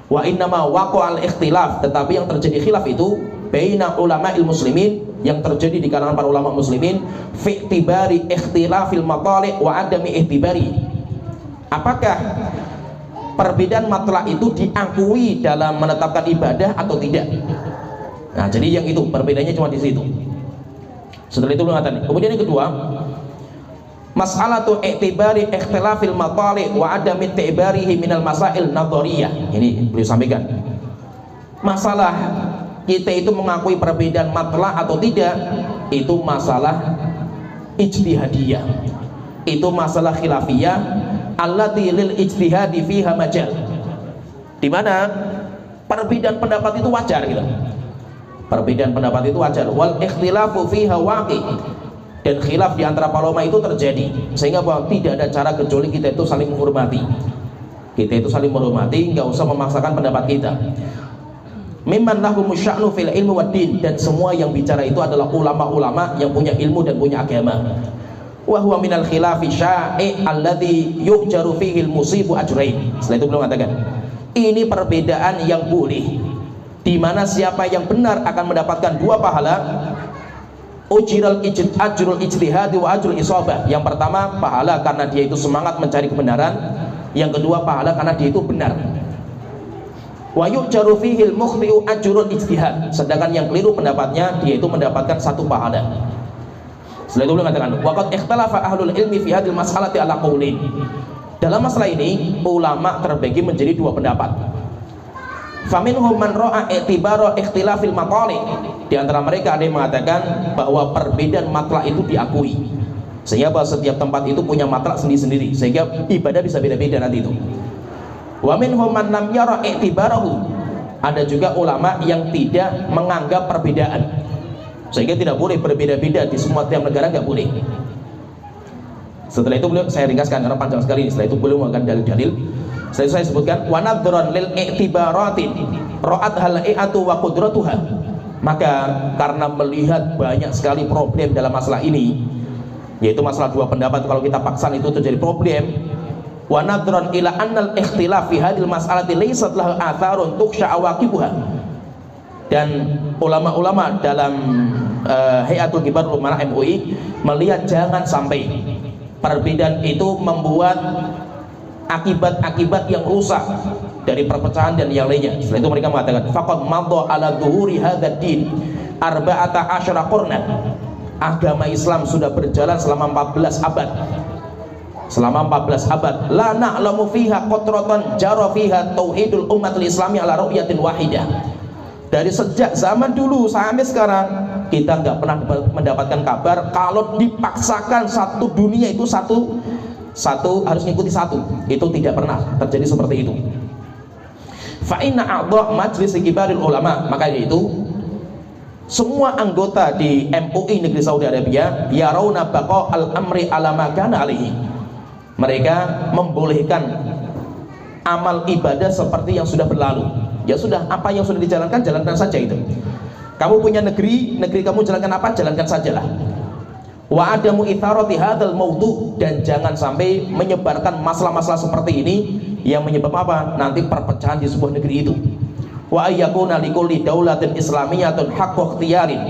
Wa innama waqa'al ikhtilaf, tetapi yang terjadi khilaf itu baina ulama'il muslimin, yang terjadi di kalangan para ulama muslimin, fi i'tibari ikhtilafil matali' wa adami i'tibari. Apakah perbedaan matlak itu diakui dalam menetapkan ibadah atau tidak? Nah, jadi yang itu perbedaannya cuma di situ. Setelah itu mengatakan. Kemudian yang kedua, mas'alatu i'tibari ikhtilafil matali' wa adami i'tibarihi minal masail nadhariyah. Ini beliau sampaikan. Masalah kita itu mengakui perbedaan matlak atau tidak, itu masalah ijtihadiyah. Itu masalah khilafiyah allati lil ijtihadi fiha majal, di mana perbedaan pendapat itu wajar gitu. Perbedaan pendapat itu wajar. Wal ikhtilafu fiha waqi, dan khilaf di antara para ulama itu terjadi, sehingga bahwa tidak ada cara kecuali kita itu saling menghormati. Kita itu saling menghormati, nggak usah memaksakan pendapat kita. Mimman lahum sya'nu fil ilmi wad din, dan semua yang bicara itu adalah ulama-ulama yang punya ilmu dan punya agama. Wa huwa minal khilafi sya'i alladhi yu'jaru fihi al-musibu ajrain. Setelah itu belum mengatakan, ini perbedaan yang boleh, di mana siapa yang benar akan mendapatkan dua pahala, ajrul ijtihad wa ajrul isabah. Yang pertama pahala karena dia itu semangat mencari kebenaran, yang kedua pahala karena dia itu benar. Wa yu'jaru fihi al-mukhti'u ajrul ijtihad, sedangkan yang keliru pendapatnya, dia itu mendapatkan satu pahala. Setelah itu beliau mengatakan, waqad ikhtalafa ahlul ilmi fi hadhil mas'alati ala qaulin. Dalam masalah ini ulama terbagi menjadi dua pendapat. Faminhum man ra'a i'tibara ikhtilafil matali'. Di antara mereka ada yang mengatakan bahwa perbedaan matlak itu diakui, sehingga bahwa setiap tempat itu punya matlak sendiri-sendiri, sehingga ibadah bisa beda-beda nanti itu. Wa minhum man lam yara i'tibarahu. Ada juga ulama yang tidak menganggap perbedaan, sehingga tidak boleh berbeda-beda di semua tiap negara, nggak boleh. Setelah itu beliau, saya ringkaskan karena panjang sekali ini. Setelah itu beliau mengatakan dalil-dalil. Setelah itu saya sebutkan wa nadhran lil i'tibaratin ra'at hal i'atu wa qudratuha. Maka karena melihat banyak sekali problem dalam masalah ini, yaitu masalah dua pendapat, kalau kita paksa itu terjadi problem. Wa nadhran ila annal ikhtilaf fi hadhil mas'alati laysat lahu atharun tukhsha awaqibuha. Dan ulama-ulama dalam Hayatul Kibarul Ulama MUI melihat jangan sampai perbedaan itu membuat akibat-akibat yang rusak dari perpecahan dan yang lainnya. Setelah itu mereka mengatakan faqad madha ala dhuhuri hadzal din arba'ata asyara qurnan. Agama Islam sudah berjalan selama 14 abad. Selama 14 abad la na'lamu fiha qatratan jara fiha tauhidul ummatul islami ala ru'yatin wahidah. Dari sejak zaman dulu sampai sekarang kita nggak pernah mendapatkan kabar kalau dipaksakan satu dunia itu satu harus ngikuti satu, itu tidak pernah terjadi seperti itu. Fa inna a'dha majlis kibaril ulama, maka itu semua anggota di MUI Negeri Saudi Arabia yarawna baqa al-amri ala ma kana alaihi. Mereka membolehkan amal ibadah seperti yang sudah berlalu. Ya sudah, apa yang sudah dijalankan, jalankan saja itu. Kamu punya negeri kamu jalankan apa, jalankan sajalah. Wa adamu itharati hadzal mawdu', dan jangan sampai menyebarkan masalah-masalah seperti ini yang menyebabkan apa? Nanti perpecahan di sebuah negeri itu. Wa ayyakuna likulli daulatin islamiyatun haqqu ikhtiyarin,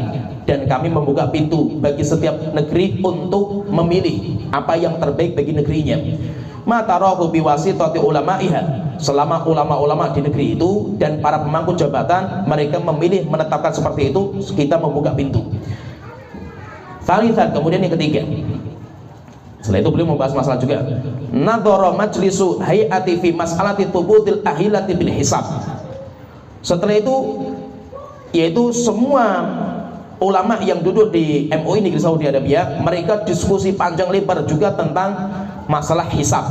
dan kami membuka pintu bagi setiap negeri untuk memilih apa yang terbaik bagi negerinya. Matarahu biwasitati ulama'iha, selama ulama-ulama di negeri itu dan para pemangku jabatan mereka memilih menetapkan seperti itu, kita membuka pintu. Tsalitsan, kemudian yang ketiga, Setelah itu beliau membahas masalah juga. Nadhara majlisu hayati fi mas'alati thubutil ahilati bil hisab. Setelah itu, yaitu semua ulama yang duduk di MUI Negeri Saudi Arabia, mereka diskusi panjang lebar juga tentang masalah hisab,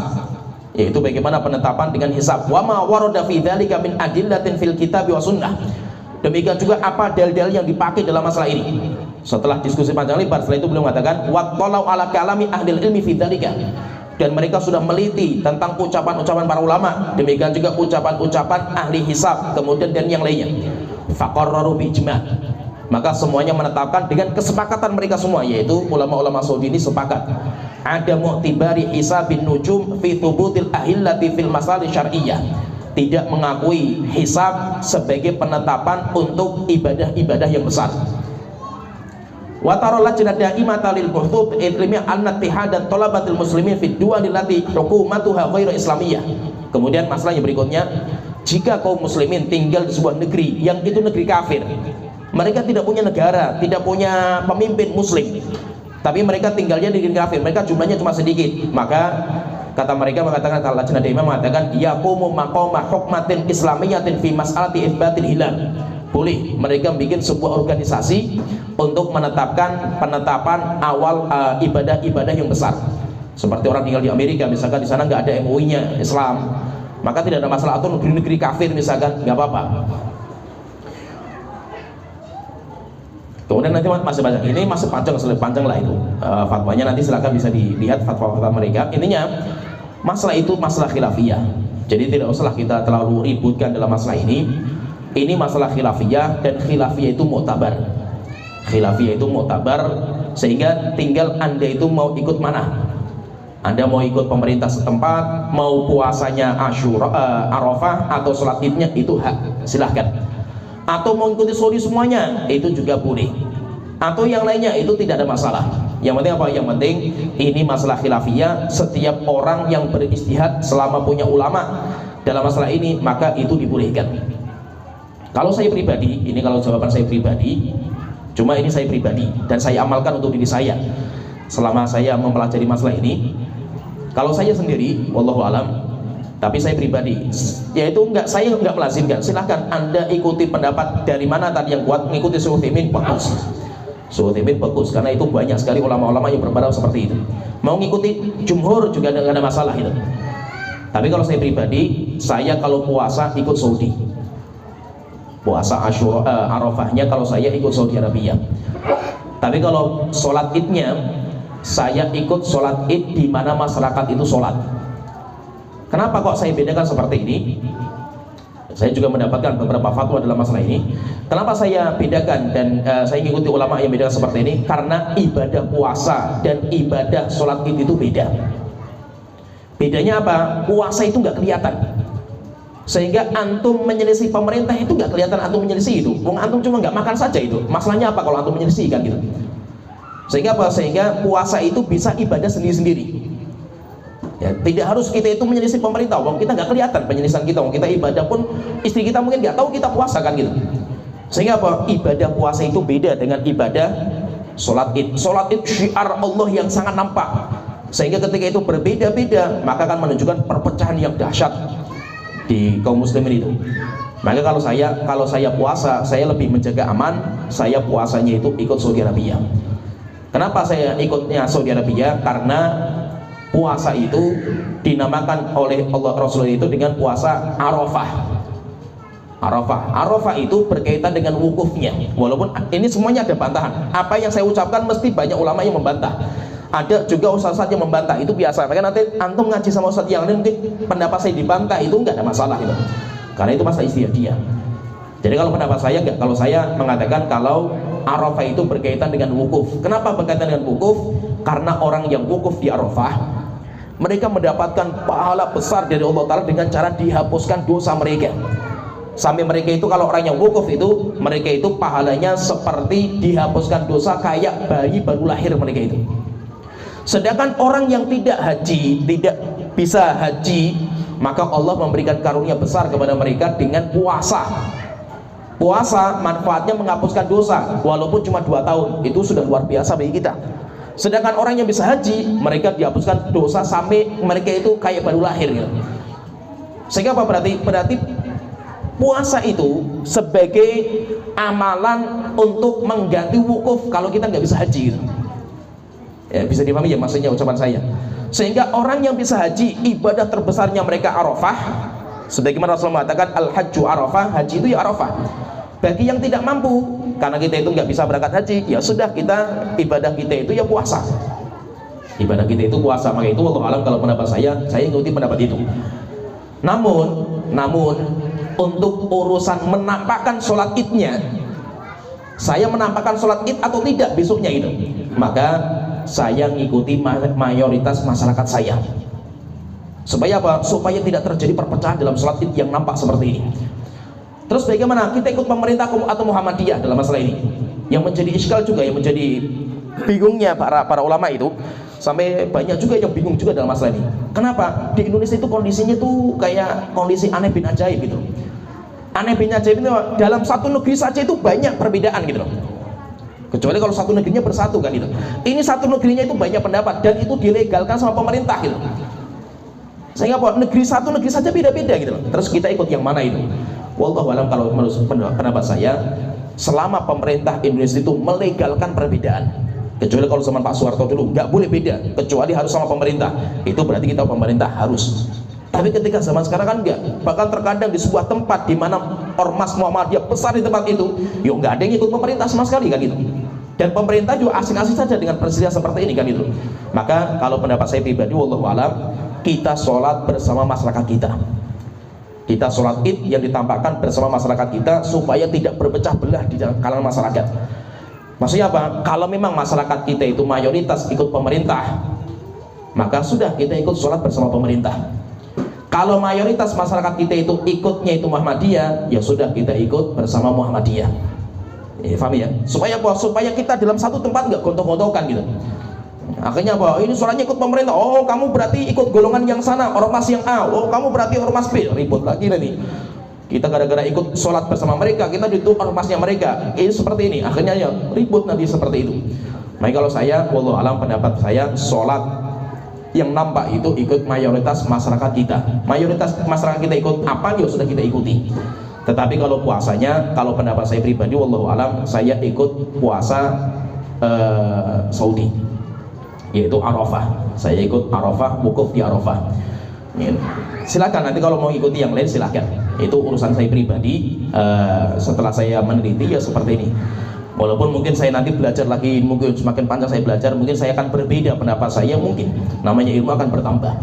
yaitu bagaimana penetapan dengan hisab. Wa ma warada fi dzalika min adillatin fil kitab wa sunnah. Demikian juga apa dalil-dalil yang dipakai dalam masalah ini. Setelah diskusi panjang lebar, setelah itu beliau mengatakan wattalau ala kalami ahlil ilmi fi dzalika, dan mereka sudah meliti tentang ucapan-ucapan para ulama, demikian juga ucapan-ucapan ahli hisab, kemudian dan yang lainnya. Faqarraru bi ijma', maka semuanya menetapkan dengan kesepakatan mereka semua, yaitu ulama-ulama Saudi ini sepakat ada mu'tibari hisabin nujum fi thubutil ahillati fil masalih syar'iyyah, tidak mengakui hisab sebagai penetapan untuk ibadah-ibadah yang besar. Wa tara lajnah da'imata lil buhthut ilmiyyah anna ittihadat talabatil muslimin fid duwalil lati hukumatuha ghairu islamiyyah. Kemudian masalah yang berikutnya, jika kaum muslimin tinggal di sebuah negeri yang itu negeri kafir, mereka tidak punya negara, tidak punya pemimpin muslim, tapi mereka tinggalnya di negeri kafir, mereka jumlahnya cuma sedikit, maka kata mereka mengatakan, kalau lajnah da'imah mengatakan yaqumu maqama hukmatin islamiyyatin fi mas'alati itsbatil hilal. Boleh mereka bikin sebuah organisasi untuk menetapkan penetapan awal ibadah-ibadah yang besar. Seperti orang tinggal di Amerika, misalkan di sana nggak ada MUI-nya Islam, maka tidak ada masalah. Atau negeri-negeri kafir misalkan, nggak apa-apa. Kemudian nanti masih banyak, ini masih panjang lah itu fatwanya, nanti silakan bisa dilihat fatwa-fatwa mereka. Intinya masalah itu masalah khilafiyah, jadi tidak usahlah kita terlalu ributkan dalam masalah ini. Ini masalah khilafiyah, dan khilafiyah itu mu'tabar. Khilafiyah itu mu'tabar, sehingga tinggal Anda itu mau ikut mana. Anda mau ikut pemerintah setempat, mau puasanya Arafah atau sholat idnya, itu hak, silahkan. Atau mau ikuti Saudi semuanya, itu juga boleh. Atau yang lainnya, itu tidak ada masalah. Yang penting apa? Yang penting ini masalah khilafiyah. Setiap orang yang beristihad selama punya ulama dalam masalah ini, maka itu dibolehkan. Kalau saya pribadi, ini kalau jawaban saya pribadi, cuma ini saya pribadi dan saya amalkan untuk diri saya selama saya mempelajari masalah ini. Kalau saya sendiri, wallahu alam, tapi saya pribadi, yaitu saya enggak melazimkan. Silahkan Anda ikuti pendapat dari mana tadi yang kuat, mengikuti Syekh Utsaimin bagus. Syekh Utsaimin bagus, karena itu banyak sekali ulama-ulama yang berpendapat seperti itu. Mau ngikuti jumhur juga enggak ada masalah itu. Tapi kalau saya pribadi, saya kalau puasa ikut Saudi. Puasa Arafahnya kalau saya ikut Saudi Arabia. Tapi kalau sholat idnya, saya ikut sholat id di mana masyarakat itu sholat. Kenapa kok saya bedakan seperti ini? Saya juga mendapatkan beberapa fatwa dalam masalah ini. Kenapa saya bedakan dan saya mengikuti ulama yang bedakan seperti ini? Karena ibadah puasa dan ibadah sholat id itu beda. Bedanya apa? Puasa itu nggak kelihatan, sehingga antum menyelisih pemerintah itu nggak kelihatan antum menyelisih itu. Wong antum cuma nggak makan saja itu. Masalahnya apa kalau antum menyelisih kan gitu? Sehingga apa? Sehingga puasa itu bisa ibadah sendiri-sendiri. Ya, tidak harus kita itu menyelisih pemerintah. Wong kita nggak kelihatan penyelisihan kita. Wong kita ibadah pun istri kita mungkin nggak tahu kita puasa kan gitu. Sehingga apa? Ibadah puasa itu beda dengan ibadah sholat id. Sholat id syiar Allah yang sangat nampak. Sehingga ketika itu berbeda-beda, maka akan menunjukkan perpecahan yang dahsyat di kaum muslimin itu. Maka kalau saya puasa, saya lebih menjaga aman. Saya puasanya itu ikut Saudi Arabia. Kenapa saya ikutnya Saudi Arabia? Karena puasa itu dinamakan oleh Allah Rasulullah itu dengan puasa Arafah. Arafah itu berkaitan dengan wukufnya. Walaupun ini semuanya ada bantahan. Apa yang saya ucapkan mesti banyak ulama yang membantah. Ada juga ustaz yang membantah, itu biasa. Maka nanti antum ngaji sama ustaz yang lain, mungkin pendapat saya dibantah, itu enggak ada masalah itu. Karena itu masalah istihad dia. Jadi kalau pendapat saya enggak, kalau saya mengatakan kalau Arafah itu berkaitan dengan wukuf. Kenapa berkaitan dengan wukuf? Karena orang yang wukuf di Arafah, mereka mendapatkan pahala besar dari Allah Ta'ala dengan cara dihapuskan dosa mereka. Sampai mereka itu kalau orang yang wukuf itu, mereka itu pahalanya seperti dihapuskan dosa kayak bayi baru lahir mereka itu. Sedangkan orang yang tidak haji, tidak bisa haji, maka Allah memberikan karunia besar kepada mereka dengan puasa. Puasa manfaatnya menghapuskan dosa, walaupun cuma 2 tahun, itu sudah luar biasa bagi kita. Sedangkan orang yang bisa haji, mereka dihapuskan dosa sampai mereka itu kayak baru lahir gitu. Sehingga apa berarti? Berarti puasa itu sebagai amalan untuk mengganti wukuf kalau kita nggak bisa haji gitu. Ya, bisa dipahami ya maksudnya ucapan saya. Sehingga orang yang bisa haji, ibadah terbesarnya mereka Arafah. Sebagaimana Rasulullah mengatakan al-hajju Arafah, haji itu ya Arafah. Bagi yang tidak mampu, karena kita itu nggak bisa berangkat haji, ya sudah, kita ibadah kita itu ya puasa. Ibadah kita itu puasa. Maka itu wallahu alam, kalau pendapat saya ikuti pendapat itu. Namun untuk urusan menampakkan sholat idnya, saya menampakkan sholat id atau tidak besoknya itu, maka saya ngikuti mayoritas masyarakat saya. Supaya apa? Supaya tidak terjadi perpecahan dalam sholat id yang nampak seperti ini. Terus bagaimana kita ikut pemerintah atau Muhammadiyah dalam masalah ini? Yang menjadi iskal juga, yang menjadi bingungnya para ulama itu, sampai banyak juga yang bingung juga dalam masalah ini. Kenapa? Di Indonesia itu kondisinya tuh kayak kondisi aneh bin ajaib gitu. Aneh bin ajaib itu dalam satu negeri saja itu banyak perbedaan gitu loh. Kecuali kalau satu negerinya bersatu kan gitu. Ini satu negerinya itu banyak pendapat dan itu dilegalkan sama pemerintah gitu. Sehingga apa? Satu negeri saja beda-beda gitu loh. Terus kita ikut yang mana itu? Wallahu alam, kalau menurut pendapat saya, selama pemerintah Indonesia itu melegalkan perbedaan, kecuali kalau zaman Pak Soeharto dulu nggak boleh beda, kecuali harus sama pemerintah, itu berarti kita pemerintah harus. Tapi ketika zaman sekarang kan enggak, bahkan terkadang di sebuah tempat di mana ormas Muhammadiyah besar di tempat itu, yuk nggak ada yang ikut pemerintah sama sekali kan gitu. Dan pemerintah juga asing-asing saja dengan presiden seperti ini kan itu. Maka kalau pendapat saya pribadi, wallahu alam, kita sholat bersama masyarakat kita. Kita sholat id yang ditampakkan bersama masyarakat kita supaya tidak berpecah belah di kalangan masyarakat. Maksudnya apa? Kalau memang masyarakat kita itu mayoritas ikut pemerintah, maka sudah kita ikut sholat bersama pemerintah. Kalau mayoritas masyarakat kita itu ikutnya itu Muhammadiyah, ya sudah, kita ikut bersama Muhammadiyah. Paham ya? Supaya apa? Supaya kita dalam satu tempat nggak gontok-gontokan gitu. Akhirnya apa? Ini sholatnya ikut pemerintah. Oh, kamu berarti ikut golongan yang sana, ormas yang A. Oh, kamu berarti ormas B. Ribut lagi nanti. Kita gara-gara ikut sholat bersama mereka, kita ditutup ormasnya mereka. Ini seperti ini. Akhirnya ya ribut nanti seperti itu. Maka kalau saya, wallahu alam, pendapat saya, sholat yang nampak itu ikut mayoritas masyarakat kita. Mayoritas masyarakat kita ikut apa, ya sudah kita ikuti. Tetapi kalau puasanya, kalau pendapat saya pribadi, wallahu alam, saya ikut puasa Saudi, yaitu Arafah. Saya ikut Arafah, wukuf di Arafah. Silakan nanti kalau mau ikuti yang lain silakan. Itu urusan saya pribadi. Setelah saya meneliti ya seperti ini. Walaupun mungkin saya nanti belajar lagi, mungkin semakin panjang saya belajar, mungkin saya akan berbeda pendapat saya, mungkin namanya ilmu akan bertambah.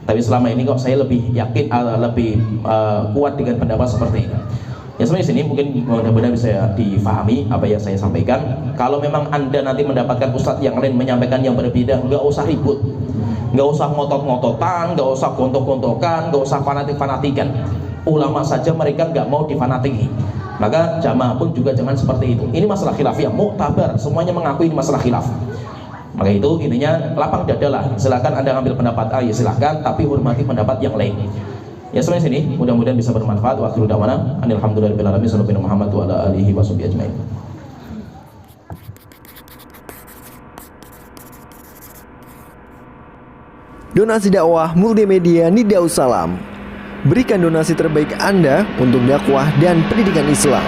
Tapi selama ini kok saya lebih yakin, lebih kuat dengan pendapat seperti ini. Ya sebenarnya sini mungkin mudah-mudahan bisa difahami apa yang saya sampaikan. Kalau memang Anda nanti mendapatkan ustadz yang lain menyampaikan yang berbeda, nggak usah ribut, nggak usah ngotot-ngototan, nggak usah gontok-gontokan, nggak usah fanatik-fanatikan. Ulama saja mereka nggak mau difanatiki, maka jamaah pun juga jangan seperti itu. Ini masalah khilafiyah, muktabar, semuanya mengaku ini masalah khilaf. Maka itu intinya lapang dadalah. Silakan Anda ambil pendapat A, ya silakan, tapi hormati pendapat yang lain. Ya sampai sini, mudah-mudahan bisa bermanfaat. Wa akhiru da'wana alhamdulillahirabbil alamin, sallallahu alaihi Muhammad wa ala alihi washabihi ajmain. Donasi dakwah multimedia Nida Salam. Berikan donasi terbaik Anda untuk dakwah dan pendidikan Islam.